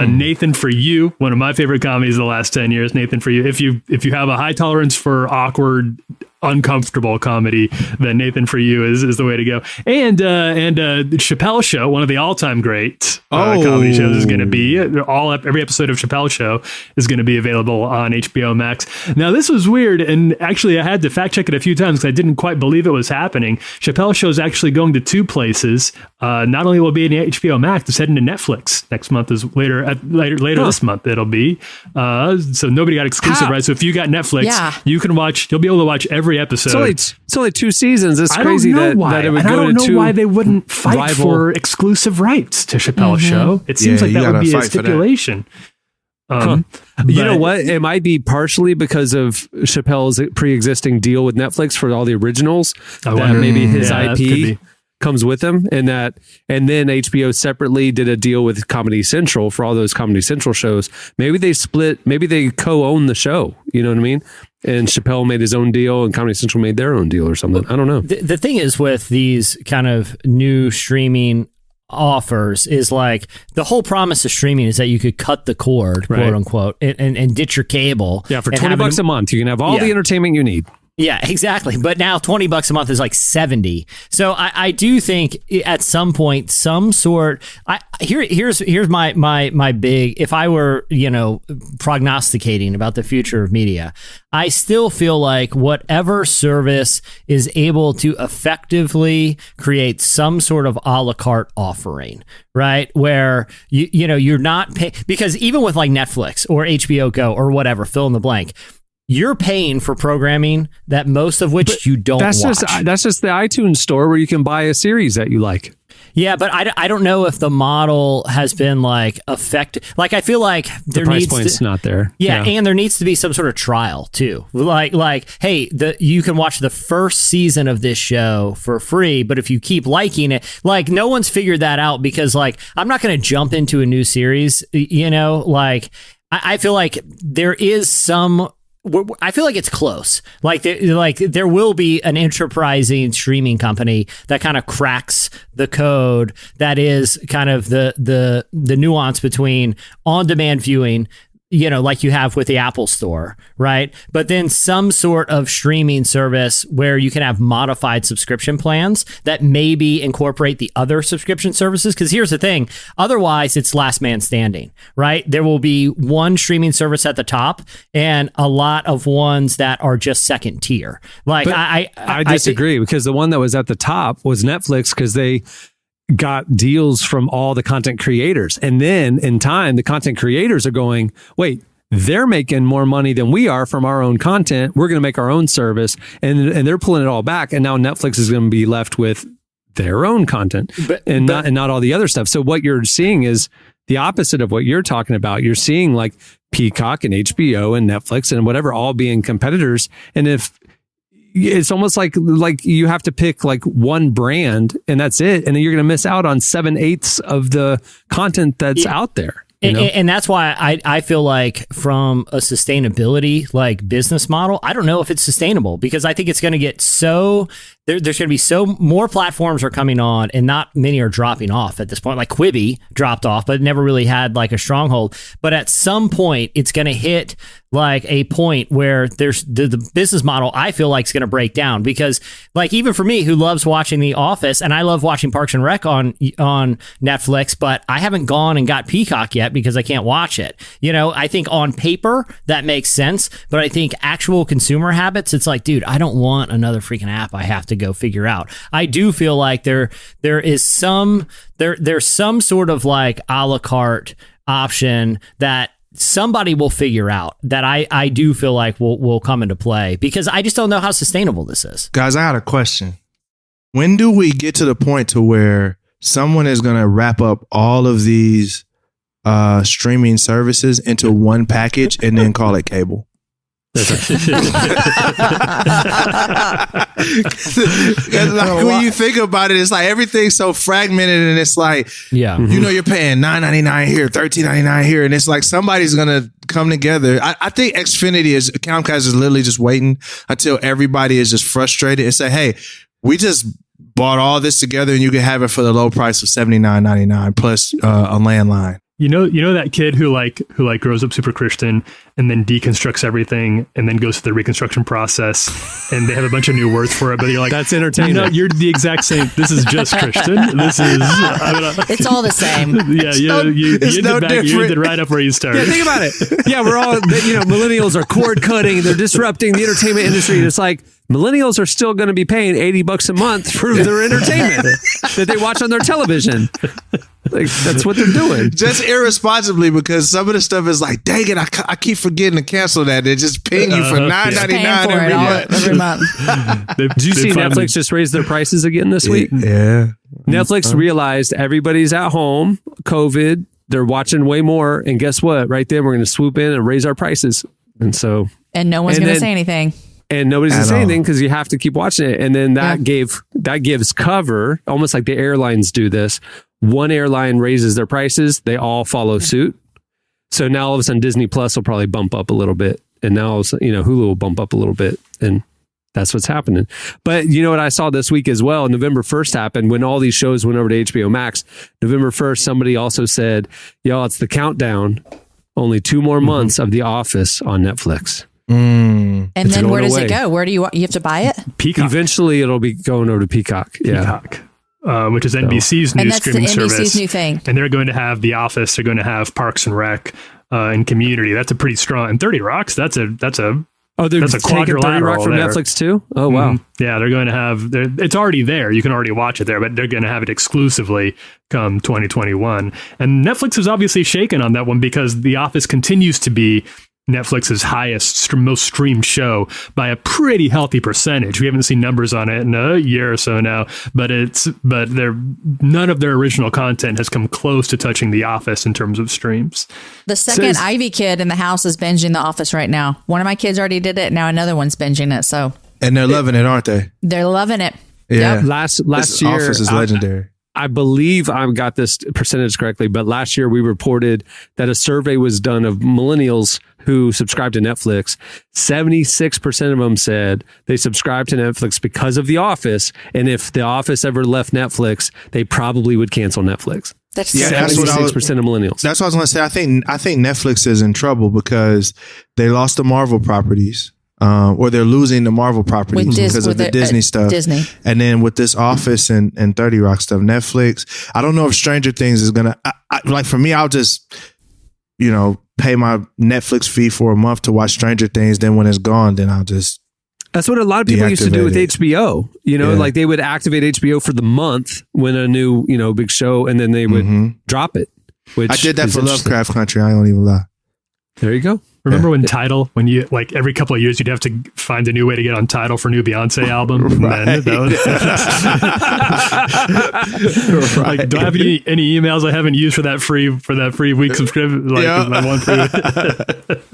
Nathan For You, one of my favorite comedies of the last 10 years. Nathan For You, if you have a high tolerance for awkward uncomfortable comedy, then Nathan, for you is the way to go. And Chappelle Show, one of the all-time great comedy shows, is going to be every episode of Chappelle Show is going to be available on HBO Max. Now, this was weird, and actually I had to fact check it a few times because I didn't quite believe it was happening. Chappelle Show is actually going to 2 places. Not only will it be in HBO Max, it's heading to Netflix next month. Is later this month it'll be. So nobody got exclusive rights. So if you got Netflix, you can watch. You'll be able to watch every episode. It's only 2 seasons. It's crazy that it would go to 2. I don't know why they wouldn't fight for exclusive rights to Chappelle's Show. It seems like that would be a stipulation. You know what? It might be partially because of Chappelle's pre-existing deal with Netflix for all the originals. Maybe his IP comes with him, and then HBO separately did a deal with Comedy Central for all those Comedy Central shows. Maybe they co-own the show. You know what I mean? And Chappelle made his own deal and Comedy Central made their own deal or something. I don't know. The thing is with these kind of new streaming offers is like the whole promise of streaming is that you could cut the cord, quote unquote, and ditch your cable. Yeah, for $20 a month, you can have all the entertainment you need. Yeah, exactly. But now $20 a month is like $70. So I do think at some point, some sort. Here's my big. If I were prognosticating about the future of media, I still feel like whatever service is able to effectively create some sort of a la carte offering, right? Where you're not paying, because even with like Netflix or HBO Go or whatever, fill in the blank. You're paying for programming that most of which you don't watch. That's just the iTunes store where you can buy a series that you like. Yeah, but I don't know if the model has been like affected. Like I feel like the price point's not there. Yeah, and there needs to be some sort of trial too. Like hey, you can watch the first season of this show for free, but if you keep liking it, like no one's figured that out because like I'm not going to jump into a new series. Like I feel like there is some. I feel like it's close. Like there will be an enterprising streaming company that kind of cracks the code. That is kind of the nuance between on-demand viewing, like you have with the Apple Store, right? But then some sort of streaming service where you can have modified subscription plans that maybe incorporate the other subscription services. Because here's the thing. Otherwise, it's last man standing, right? There will be one streaming service at the top and a lot of ones that are just second tier. Like I disagree because the one that was at the top was Netflix because they got deals from all the content creators. And then in time, the content creators are going, wait, they're making more money than we are from our own content. We're going to make our own service. And they're pulling it all back. And now Netflix is going to be left with their own content and not all the other stuff. So what you're seeing is the opposite of what you're talking about. You're seeing like Peacock and HBO and Netflix and whatever all being competitors. And if it's almost like you have to pick like one brand and that's it. And then you're going to miss out on 7/8 of the content that's out there. And that's why I feel like from a sustainability like business model, I don't know if it's sustainable because I think it's going to get so there's going to be so more platforms are coming on and not many are dropping off at this point. Like Quibi dropped off, but never really had like a stronghold. But at some point, it's going to hit like a point where there's the business model I feel like is going to break down because like even for me who loves watching The Office and I love watching Parks and Rec on Netflix, but I haven't gone and got Peacock yet because I can't watch it. I think on paper that makes sense, but I think actual consumer habits, it's like, dude, I don't want another freaking app I have to go figure out. I do feel like there's some sort of like a la carte option that somebody will figure out that I do feel like will come into play because I just don't know how sustainable this is. Guys, I got a question. When do we get to the point to where someone is going to wrap up all of these streaming services into one package and then call it cable? Like when you think about it, it's like everything's so fragmented and it's like, you're paying $9.99 here, $13.99 here. And it's like somebody's going to come together. I think Comcast is literally just waiting until everybody is just frustrated and say, hey, we just bought all this together and you can have it for the low price of $79.99 plus a landline. You know that kid who grows up super Christian and then deconstructs everything and then goes through the reconstruction process and they have a bunch of new words for it, but you're like, that's entertainment. You're the exact same. This is just Christian. This is it's all the same. Yeah, you ended right up where you started. Yeah, think about it. Yeah, we're all millennials are cord cutting. They're disrupting the entertainment industry. And it's like millennials are still going to be paying $80 a month for their entertainment that they watch on their television. Like, that's what they're doing. Just irresponsibly, because some of the stuff is like, dang it, I keep forgetting to cancel that. They just ping you for $9.99 every month. Did you see Netflix just raise their prices again this week? Yeah. Netflix realized everybody's at home, COVID, they're watching way more. And guess what? Right then, we're going to swoop in and raise our prices. And no one's going to say anything. And nobody's going to say anything because you have to keep watching it. And then that gives cover, almost like the airlines do this. One airline raises their prices, they all follow suit. So now all of a sudden Disney Plus will probably bump up a little bit. And now, Hulu will bump up a little bit. And that's what's happening. But you know what I saw this week as well? November 1st happened when all these shows went over to HBO Max. November 1st, somebody also said, it's the countdown. Only 2 more months of The Office on Netflix. And then where does it go? Where do you have to buy it? Peacock. Eventually it'll be going over to Peacock. Peacock. Which is NBC's new streaming service. NBC's new thing. And they're going to have The Office. They're going to have Parks and Rec and Community. That's a pretty strong. And 30 Rock's. That's a quadrilateral 30 Rock from there. Netflix too. Oh wow. Yeah, they're going to have. It's already there. You can already watch it there, but they're going to have it exclusively come 2021. And Netflix is obviously shaken on that one because The Office continues to be Netflix's most streamed show by a pretty healthy percentage. We haven't seen numbers on it in a year or so now, but none of their original content has come close to touching The Office in terms of streams. The second Ivy kid in the house is binging The Office right now. One of my kids already did it. Now another one's binging it. So and they're loving it, aren't they? They're loving it. Yeah. Yep. Last year, Office is legendary. I believe I got this percentage correctly, but last year we reported that a survey was done of millennials who subscribe to Netflix. 76% of them said they subscribe to Netflix because of The Office. And if The Office ever left Netflix, they probably would cancel Netflix. That's 76% of millennials. That's what I was going to say. I think Netflix is in trouble because they lost the Marvel properties. Or they're losing the Marvel properties because of the Disney stuff. Disney. And then with this Office and 30 Rock stuff, Netflix, I don't know if Stranger Things is going to, like for me, I'll just, pay my Netflix fee for a month to watch Stranger Things. Then when it's gone, then I'll just. That's what a lot of people used to do with HBO. Like they would activate HBO for the month when a new, big show, and then they would drop it. Which I did that for Lovecraft Country. I don't even lie. There you go. Remember when Tidal, when you every couple of years you'd have to find a new way to get on Tidal for a new Beyonce album? Right. Like, do I have any emails I haven't used for that free week subscription?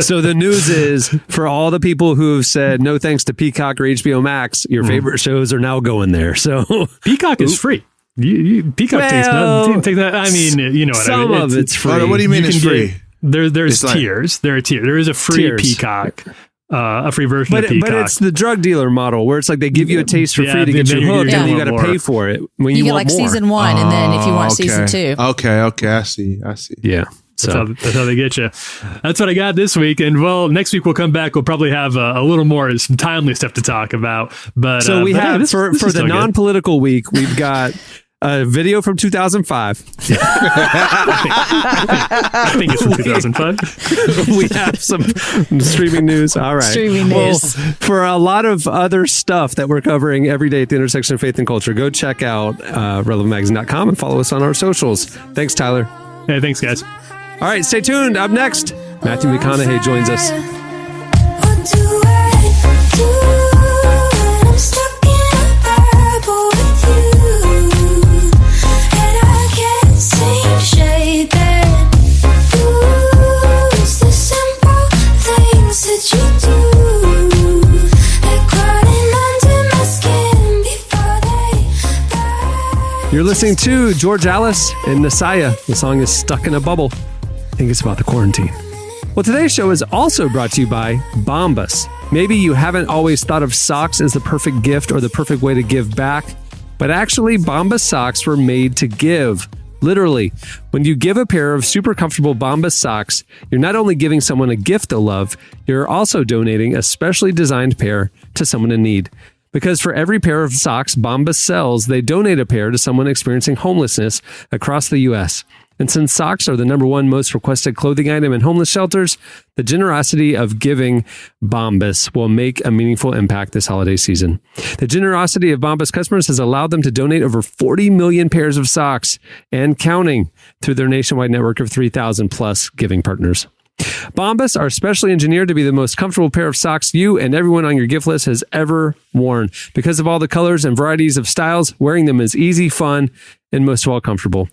So the news is for all the people who have said no thanks to Peacock or HBO Max, your favorite shows are now going there. So Peacock is free. Peacock takes that. I mean, you know what I mean. Some of it's free. What do you mean it's free? There's tiers. There are tiers. There is a free Peacock, a free version of Peacock. But it's the drug dealer model where it's like they give you a taste for free to get you hooked, and then you got to pay for it when you want get more. Season 1, and then if you want season 2. Okay, I see. Yeah. That's how they get you. That's what I got this week. And next week we'll come back. We'll probably have some timely stuff to talk about. But so we have for the non-political week, we've got a video from 2005. I think it's from 2005. We have some streaming news. All right. Streaming news. For a lot of other stuff that we're covering every day at the intersection of faith and culture, go check out relevantmagazine.com and follow us on our socials. Thanks, Tyler. Hey, thanks, guys. All right, stay tuned. Up next, Matthew McConaughey joins us. What do I do when I'm stuck in a bubble with you? And I can't seem to shake that. Ooh, it's the simple things that you do. They're crawling under my skin before they burn. You're listening to George Alice and Messiah. The song is Stuck in a Bubble. I think it's about the quarantine. Well, today's show is also brought to you by Bombas. Maybe you haven't always thought of socks as the perfect gift or the perfect way to give back, but actually Bombas socks were made to give. Literally, when you give a pair of super comfortable Bombas socks, you're not only giving someone a gift they'll love, you're also donating a specially designed pair to someone in need. Because for every pair of socks Bombas sells, they donate a pair to someone experiencing homelessness across the U.S. And since socks are the #1 most requested clothing item in homeless shelters, the generosity of giving Bombas will make a meaningful impact this holiday season. The generosity of Bombas customers has allowed them to donate over 40 million pairs of socks and counting through their nationwide network of 3,000 plus giving partners. Bombas are specially engineered to be the most comfortable pair of socks you and everyone on your gift list has ever worn. Because of all the colors and varieties of styles, wearing them is easy, fun, and most of all comfortable.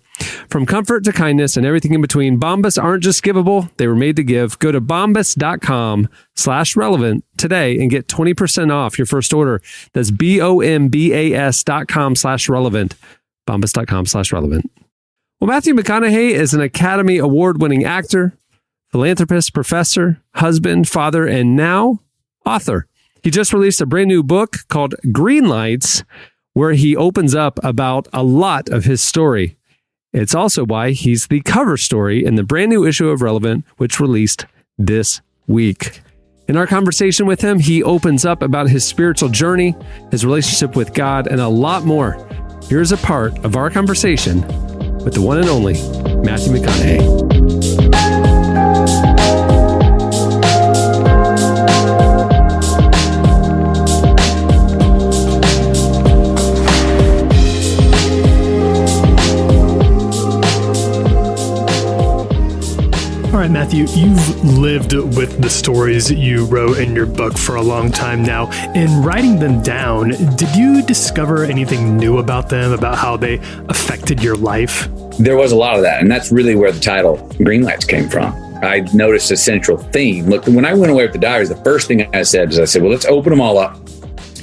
From comfort to kindness and everything in between, Bombas aren't just givable, they were made to give. Go to bombas.com/relevant today and get 20% off your first order. That's BOMBAS.com/relevant. Bombas.com/relevant. Well, Matthew McConaughey is an Academy Award-winning actor, philanthropist, professor, husband, father, and now author. He just released a brand new book called Green Lights, where he opens up about a lot of his story. It's also why he's the cover story in the brand new issue of Relevant, which released this week. In our conversation with him, he opens up about his spiritual journey, his relationship with God, and a lot more. Here's a part of our conversation with the one and only Matthew McConaughey. All right, Matthew, you've lived with the stories you wrote in your book for a long time now. In writing them down, did you discover anything new about them, about how they affected your life? There was a lot of that, and that's really where the title Green Lights came from. I noticed a central theme. Look, when I went away with the diaries, the first thing I said, well, let's open them all up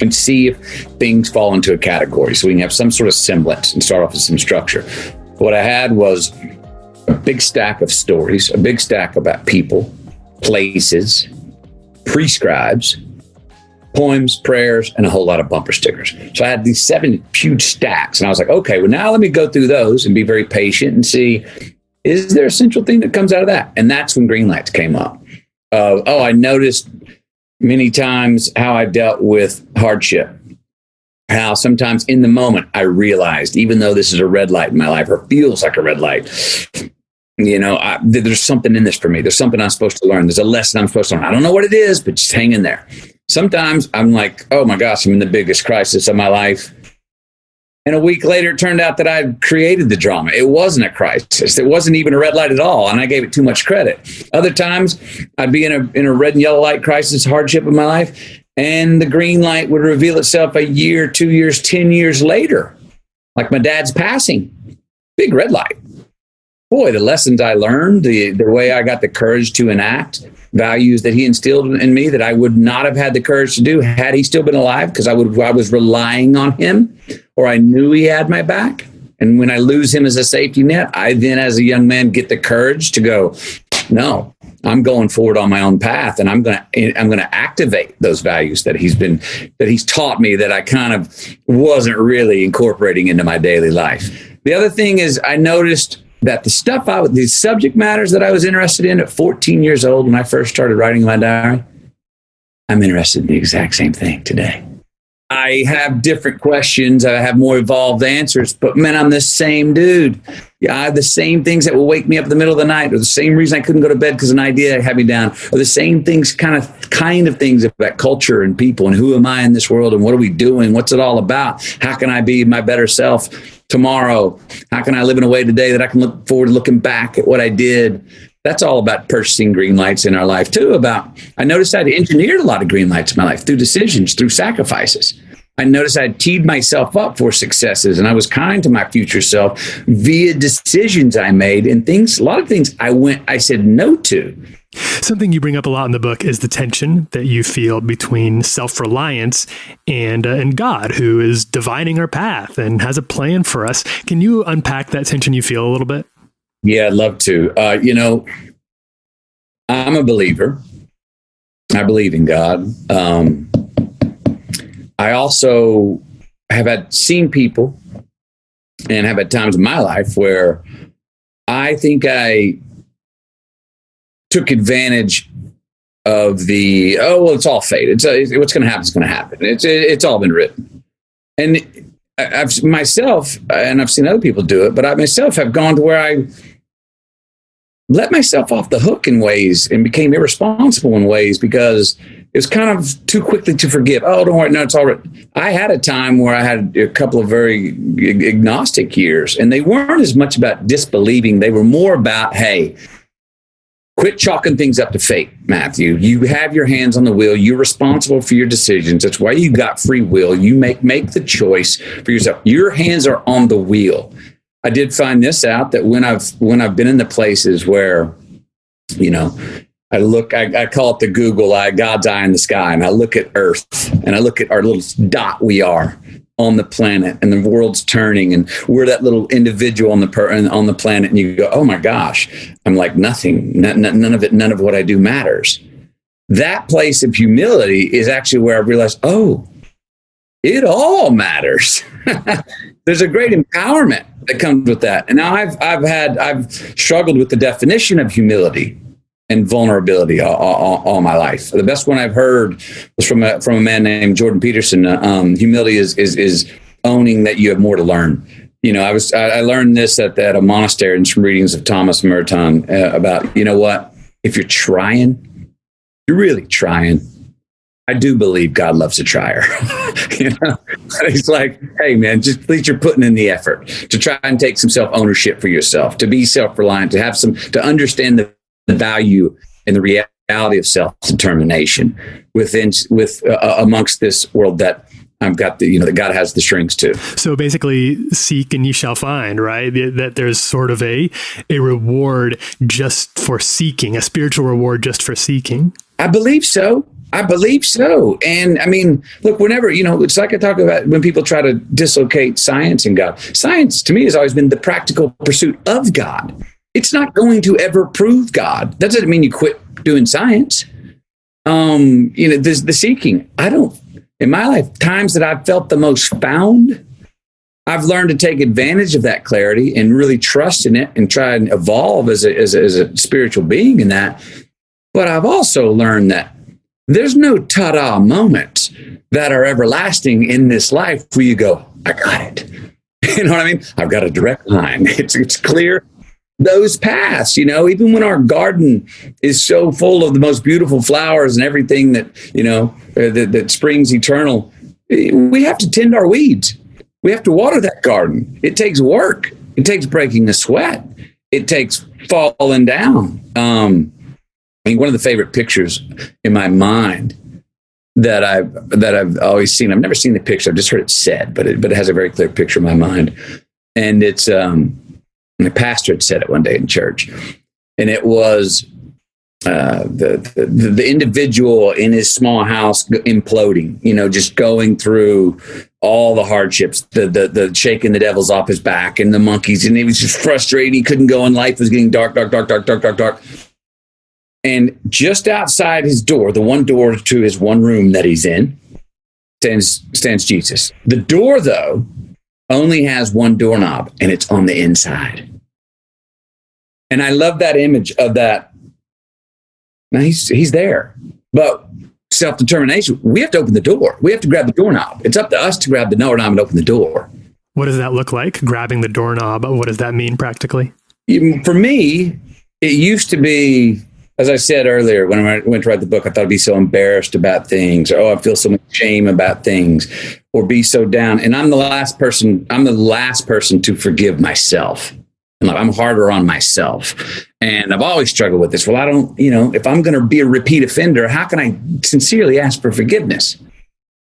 and see if things fall into a category so we can have some sort of semblance and start off with some structure. What I had was a big stack of stories, a big stack about people, places, prescribes, poems, prayers, and a whole lot of bumper stickers. So I had these 7 huge stacks, and I was like, okay, well, now let me go through those and be very patient and see, is there a central thing that comes out of that? And that's when Green Lights came up. I noticed many times how I dealt with hardship. How sometimes in the moment I realized, even though this is a red light in my life or feels like a red light, there's something in this for me. There's something I'm supposed to learn. There's a lesson I'm supposed to learn. I don't know what it is, but just hang in there. Sometimes I'm like, oh my gosh, I'm in the biggest crisis of my life. And a week later, it turned out that I'd created the drama. It wasn't a crisis. It wasn't even a red light at all. And I gave it too much credit. Other times I'd be in a red and yellow light crisis, hardship in my life. And the green light would reveal itself a year, 2 years, 10 years later. Like my dad's passing. Big red light. Boy, the lessons I learned, the way I got the courage to enact values that he instilled in me that I would not have had the courage to do had he still been alive, because I was relying on him, or I knew he had my back. And when I lose him as a safety net, I then, as a young man, get the courage to go, no, I'm going forward on my own path, and I'm going to activate those values that he's taught me that I kind of wasn't really incorporating into my daily life. The other thing is I noticed that the subject matters that I was interested in at 14 years old when I first started writing my diary, I'm interested in the exact same thing today. I have different questions. I have more evolved answers, but man, I'm the same dude. Yeah, I have the same things that will wake me up in the middle of the night, or the same reason I couldn't go to bed because an idea had me down, or the same things, kind of things about culture and people and who am I in this world and what are we doing? What's it all about? How can I be my better self tomorrow? How can I live in a way today that I can look forward to looking back at what I did? That's all about purchasing green lights in our life too. I noticed I'd engineered a lot of green lights in my life through decisions, through sacrifices. I noticed I'd teed myself up for successes, and I was kind to my future self via decisions I made and a lot of things I said no to. Something you bring up a lot in the book is the tension that you feel between self-reliance and God, who is dividing our path and has a plan for us. Can you unpack that tension you feel a little bit? Yeah, I'd love to. I'm a believer. I believe in God. I also have seen people and have had times in my life where I think I took advantage of it's all fate. It's what's going to happen is going to happen. It's all been written. And I've seen other people do it, but I myself have gone to where I let myself off the hook in ways and became irresponsible in ways because it was kind of too quickly to forgive. Oh, don't worry. No, it's all right. I had a time where I had a couple of very agnostic years, and they weren't as much about disbelieving. They were more about, hey, quit chalking things up to fate, Matthew. You have your hands on the wheel. You're responsible for your decisions. That's why you got free will. You make the choice for yourself. Your hands are on the wheel. I did find this out that when I've been in the places where, I call it the Google eye, God's eye in the sky, and I look at Earth and I look at our little dot we are on the planet, and the world's turning, and we're that little individual on the planet, and you go, oh my gosh, I'm like nothing. None of what I do matters. That place of humility is actually where I realized, oh, it all matters. There's a great empowerment that comes with that. And now I've struggled with the definition of humility and vulnerability all my life. The best one I've heard was from a man named Jordan Peterson. Humility is owning that you have more to learn. I learned this at a monastery in some readings of Thomas Merton about, what, if you're trying, you're really trying. I do believe God loves a trier. He's like, hey man, just at least you're putting in the effort to try and take some self-ownership for yourself, to be self-reliant, to understand the value and the reality of self-determination amongst this world that I've got that God has the strings to. So basically, seek and ye shall find, right? That there's sort of a reward just for seeking, a spiritual reward just for seeking. I believe so. And I mean, look, whenever, it's like I talk about when people try to dislocate science and God. Science to me has always been the practical pursuit of God. It's not going to ever prove God. That doesn't mean you quit doing science. There's the seeking. In my life, times that I've felt the most found, I've learned to take advantage of that clarity and really trust in it and try and evolve as a spiritual being in that. But I've also learned that there's no ta-da moments that are everlasting in this life where you go, I got it. You know what I mean? I've got a direct line. It's clear. Those paths, even when our garden is so full of the most beautiful flowers and everything that, that springs eternal, we have to tend our weeds. We have to water that garden. It takes work. It takes breaking the sweat. It takes falling down. One of the favorite pictures in my mind that I've always seen, I've never seen the picture, I've just heard it said, but it has a very clear picture in my mind. And it's, the pastor had said it one day in church, and it was the individual in his small house imploding, just going through all the hardships, the shaking the devils off his back and the monkeys, and he was just frustrated. He couldn't go, and life was getting dark. And just outside his door, the one door to his one room that he's in, stands Jesus. The door, though, only has one doorknob, and it's on the inside. And I love that image of that. Now he's there, but self-determination, we have to open the door. We have to grab the doorknob. It's up to us to grab the doorknob and open the door. What does that look like? Grabbing the doorknob. What does that mean practically? For me, it used to be, as I said earlier, when I went to write the book, I thought I'd be so embarrassed about things, or I feel so much shame about things, or be so down. And I'm the last person to forgive myself. And I'm harder on myself. And I've always struggled with this. Well, I don't, if I'm going to be a repeat offender, how can I sincerely ask for forgiveness?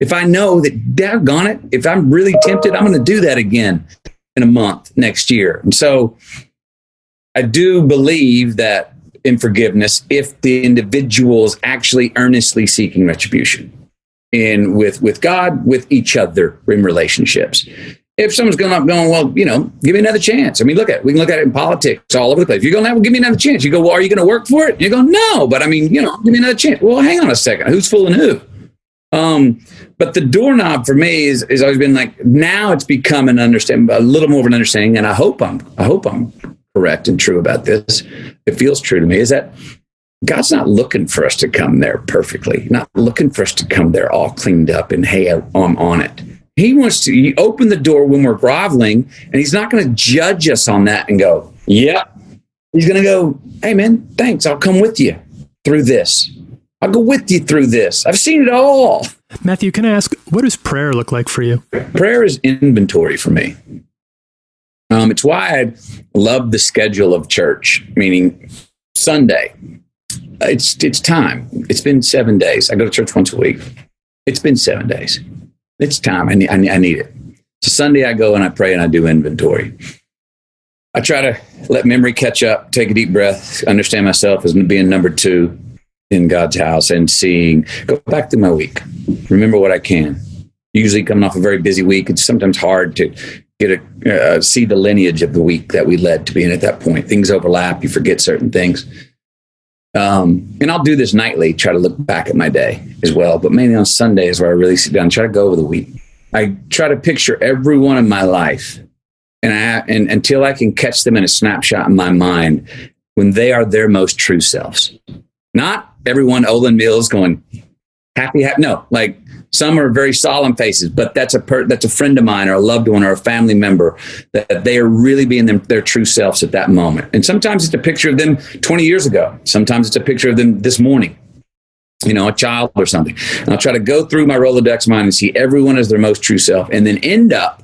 If I know that, daggone it, if I'm really tempted, I'm going to do that again in a month next year. And so I do believe that in forgiveness, if the individual is actually earnestly seeking retribution with God, with each other in relationships. If someone's going, well, give me another chance. I mean, we can look at it in politics all over the place. If you're going, well, give me another chance. You go, well, are you going to work for it? You go, no, but give me another chance. Well, hang on a second. Who's fooling who? But the doorknob for me is always been like, now it's become a little more of an understanding. And I hope I'm correct and true about this. It feels true to me, is that God's not looking for us to come there perfectly, not looking for us to come there all cleaned up and, hey, I'm on it. He wants to open the door when we're groveling, and he's not going to judge us on that and go, yep. He's going to go, hey, man, thanks. I'll come with you through this. I'll go with you through this. I've seen it all. Matthew, can I ask, what does prayer look like for you? Prayer is inventory for me. It's why I love the schedule of church, meaning Sunday. It's time. It's been 7 days. I go to church once a week. It's been 7 days. It's time. I need it. So Sunday I go and I pray and I do inventory. I try to let memory catch up, take a deep breath, understand myself as being number 2 in God's house, and go back to my week. Remember what I can. Usually coming off a very busy week, it's sometimes hard to get see the lineage of the week that we led to being at that point. Things overlap. You forget certain things. And I'll do this nightly, try to look back at my day as well. But mainly on Sunday is where I really sit down and try to go over the week. I try to picture every one of my life. And until I can catch them in a snapshot in my mind when they are their most true selves. Not everyone Olin Mills going happy. No, like some are very solemn faces, but that's a friend of mine or a loved one or a family member that they are really being their true selves at that moment. And sometimes it's a picture of them 20 years ago. Sometimes it's a picture of them this morning, a child or something. And I'll try to go through my Rolodex mind and see everyone as their most true self, and then end up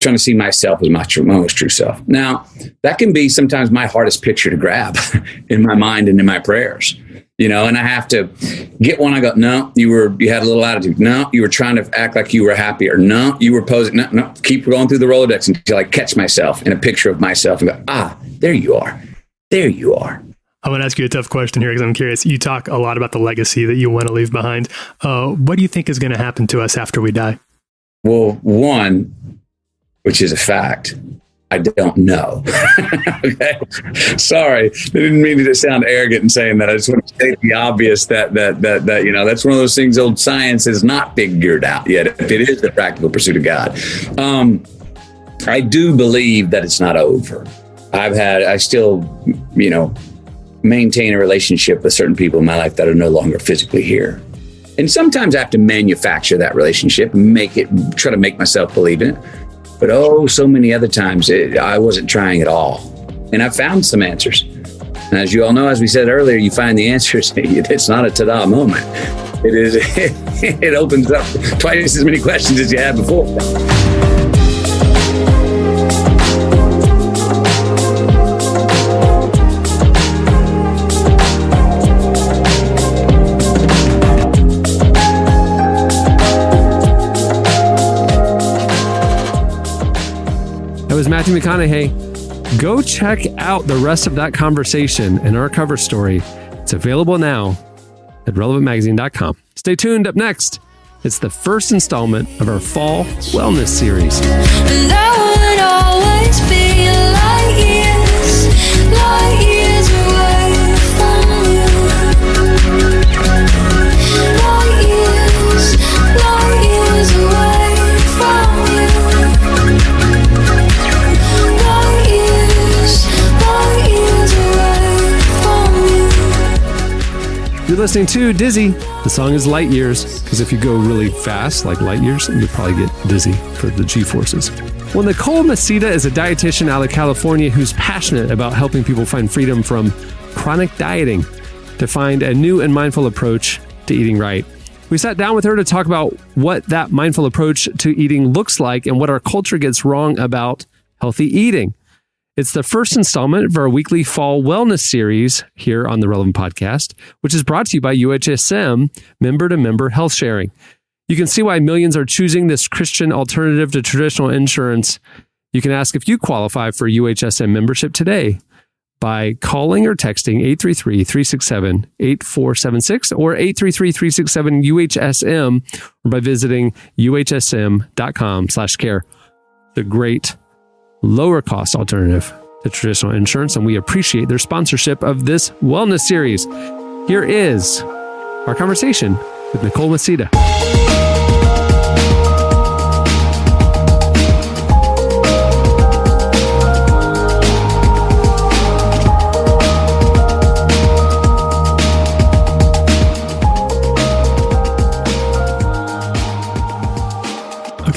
trying to see myself as my most true self. Now, that can be sometimes my hardest picture to grab in my mind and in my prayers, and I have to get one. I go, no, you had a little attitude. No, you were trying to act like you were happy, or no, you were posing. No, keep going through the Rolodex until I catch myself in a picture of myself and go, there you are. There you are. I want to ask you a tough question here because I'm curious. You talk a lot about the legacy that you want to leave behind. What do you think is going to happen to us after we die? Well, one, which is a fact, I don't know. Okay, sorry, I didn't mean to sound arrogant in saying that. I just want to state the obvious that that's one of those things old science has not figured out yet. If it is the practical pursuit of God, I do believe that it's not over. I still, maintain a relationship with certain people in my life that are no longer physically here. And sometimes I have to manufacture that relationship and try to make myself believe in it. But so many other times I wasn't trying at all. And I found some answers. And as you all know, as we said earlier, you find the answers. It's not a ta-da moment. It opens up twice as many questions as you had before. That was Matthew McConaughey. Go check out the rest of that conversation and our cover story. It's available now at relevantmagazine.com. Stay tuned. Up next, it's the first installment of our fall wellness series. And I would always be light years away from you. Light years away from you. You're listening to Dizzy. The song is Light Years, because if you go really fast, like light years, you'll probably get dizzy for the G-forces. Well, Nicole Mesita is a dietitian out of California who's passionate about helping people find freedom from chronic dieting to find a new and mindful approach to eating right. We sat down with her to talk about what that mindful approach to eating looks like and what our culture gets wrong about healthy eating. It's the first installment of our weekly fall wellness series here on the Relevant Podcast, which is brought to you by UHSM, member-to-member health sharing. You can see why millions are choosing this Christian alternative to traditional insurance. You can ask if you qualify for UHSM membership today by calling or texting 833-367-8476 or 833-367-UHSM or by visiting uhsm.com/care. The great lower cost alternative to traditional insurance, and we appreciate their sponsorship of this wellness series. Here is our conversation with Nicole Mesita.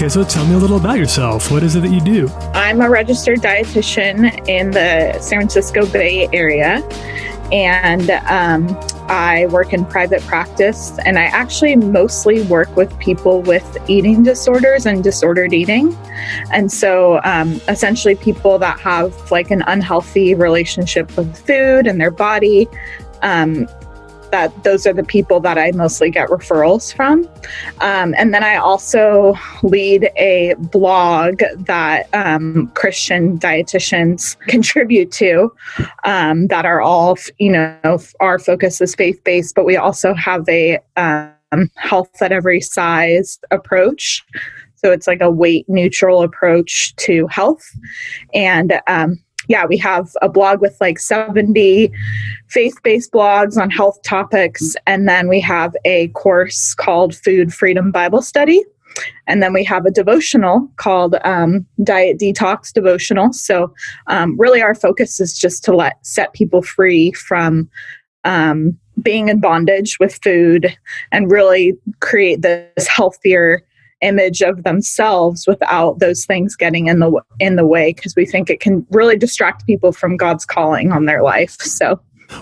Okay, so tell me a little about yourself. What is it that you do? I'm a registered dietitian in the San Francisco Bay Area, and I work in private practice, and I actually mostly work with people with eating disorders and disordered eating. And so essentially people that have like an unhealthy relationship with food and their body, that those are the people that I mostly get referrals from. And then I also lead a blog that Christian dietitians contribute to, that are all, our focus is faith-based, but we also have a health at every size approach. So it's like a weight neutral approach to health. And we have a blog with like 70 faith-based blogs on health topics. And then we have a course called Food Freedom Bible Study. And then we have a devotional called Diet Detox Devotional. So really our focus is just to set people free from being in bondage with food and really create this healthier image of themselves without those things getting in the way, because we think it can really distract people from God's calling on their life. So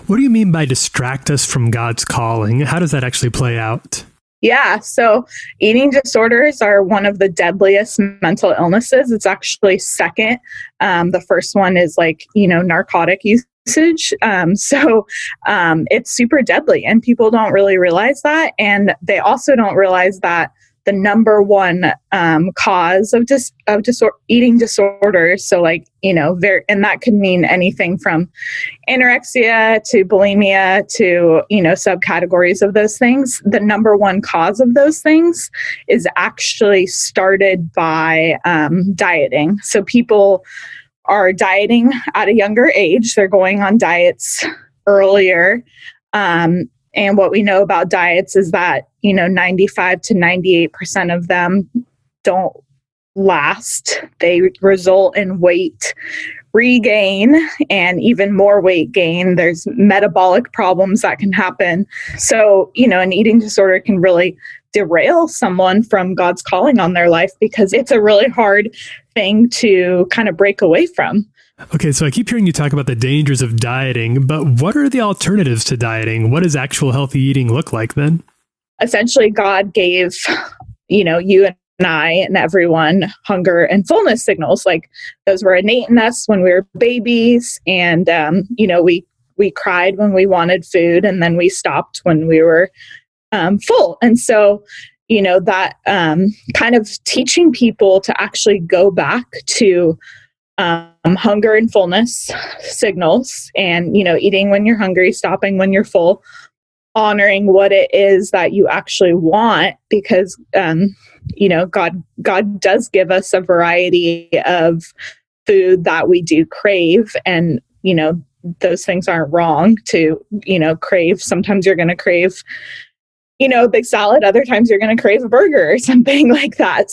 what do you mean by distract us from God's calling? How does that actually play out? Yeah, so eating disorders are one of the deadliest mental illnesses. It's actually second. The first one is narcotic usage. So it's super deadly, and people don't really realize that. And they also don't realize that the number one cause of eating disorders. So and that could mean anything from anorexia to bulimia to, subcategories of those things. The number one cause of those things is actually started by dieting. So people are dieting at a younger age. They're going on diets earlier. And what we know about diets is that, 95 to 98% of them don't last. They result in weight regain and even more weight gain. There's metabolic problems that can happen. So, an eating disorder can really derail someone from God's calling on their life, because it's a really hard thing to kind of break away from. Okay, so I keep hearing you talk about the dangers of dieting, but what are the alternatives to dieting? What does actual healthy eating look like then? Essentially, God gave, you and I and everyone hunger and fullness signals. Like those were innate in us when we were babies. And, we cried when we wanted food, and then we stopped when we were full. And so, that kind of teaching people to actually go back to hunger and fullness signals, and eating when you're hungry, stopping when you're full, honoring what it is that you actually want, because God does give us a variety of food that we do crave, and those things aren't wrong to crave. Sometimes you're going to crave a big salad, other times you're going to crave a burger or something like that.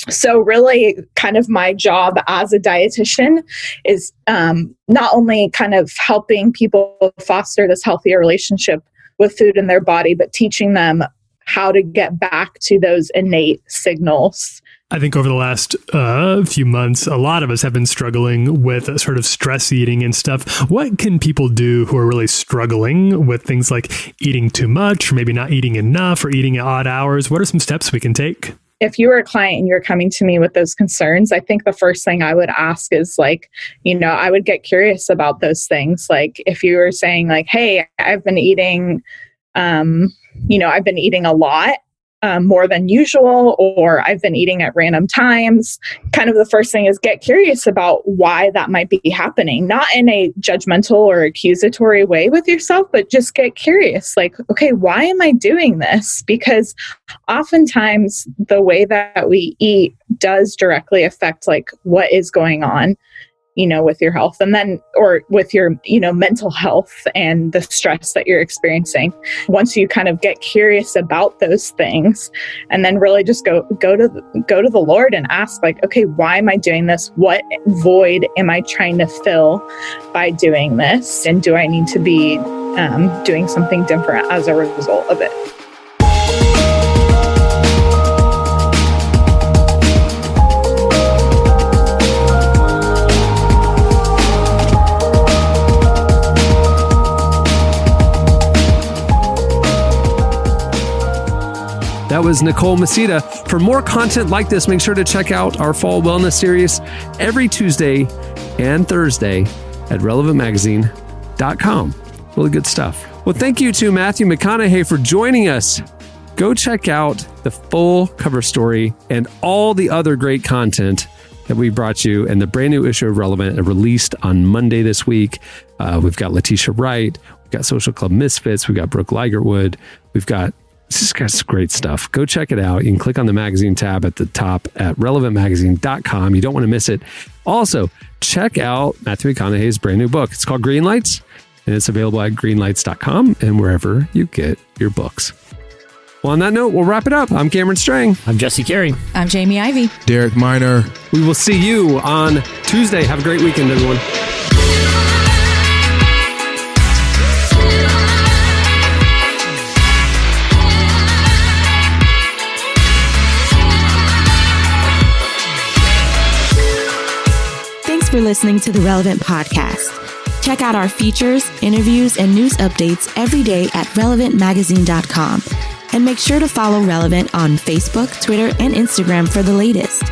So really kind of my job as a dietitian is not only kind of helping people foster this healthier relationship with food in their body, but teaching them how to get back to those innate signals. I think over the last few months, a lot of us have been struggling with sort of stress eating and stuff. What can people do who are really struggling with things like eating too much, or maybe not eating enough, or eating at odd hours? What are some steps we can take? If you were a client and you're coming to me with those concerns, I think the first thing I would ask is I would get curious about those things. Like if you were saying hey, I've been eating, I've been eating a lot, more than usual, or I've been eating at random times. Kind of the first thing is get curious about why that might be happening, not in a judgmental or accusatory way with yourself, but just get curious. Okay, why am I doing this? Because oftentimes the way that we eat does directly affect what is going on, with your health, and then, or with your, mental health and the stress that you're experiencing. Once you kind of get curious about those things, and then really just go to the Lord and ask okay, why am I doing this? What void am I trying to fill by doing this? And do I need to be doing something different as a result of it? That was Nicole Mesita. For more content like this, make sure to check out our fall wellness series every Tuesday and Thursday at relevantmagazine.com. Really good stuff. Well, thank you to Matthew McConaughey for joining us. Go check out the full cover story and all the other great content that we brought you in the brand new issue of Relevant, released on Monday this week. We've got Letitia Wright, we've got Social Club Misfits, we've got Brooke Ligertwood, we've got some great stuff. Go check it out. You can click on the magazine tab at the top at relevantmagazine.com. You don't want to miss it. Also, check out Matthew McConaughey's brand new book. It's called Green Lights, and it's available at greenlights.com and wherever you get your books. Well, on that note, we'll wrap it up. I'm Cameron Strang. I'm Jesse Carey. I'm Jamie Ivey. Derek Minor. We will see you on Tuesday. Have a great weekend, everyone. Thanks for listening to the Relevant Podcast. Check out our features, interviews, and news updates every day at relevantmagazine.com. And make sure to follow Relevant on Facebook, Twitter, and Instagram for the latest.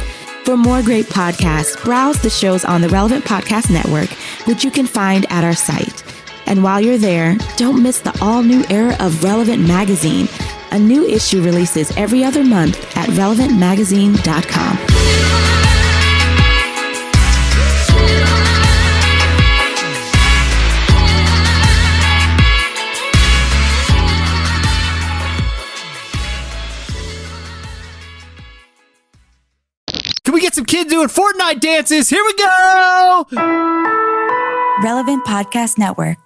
For more great podcasts, browse the shows on the Relevant Podcast Network, which you can find at our site. And while you're there, don't miss the all-new era of Relevant Magazine. A new issue releases every other month at relevantmagazine.com. Can we get some kids doing Fortnite dances? Here we go! Relevant Podcast Network.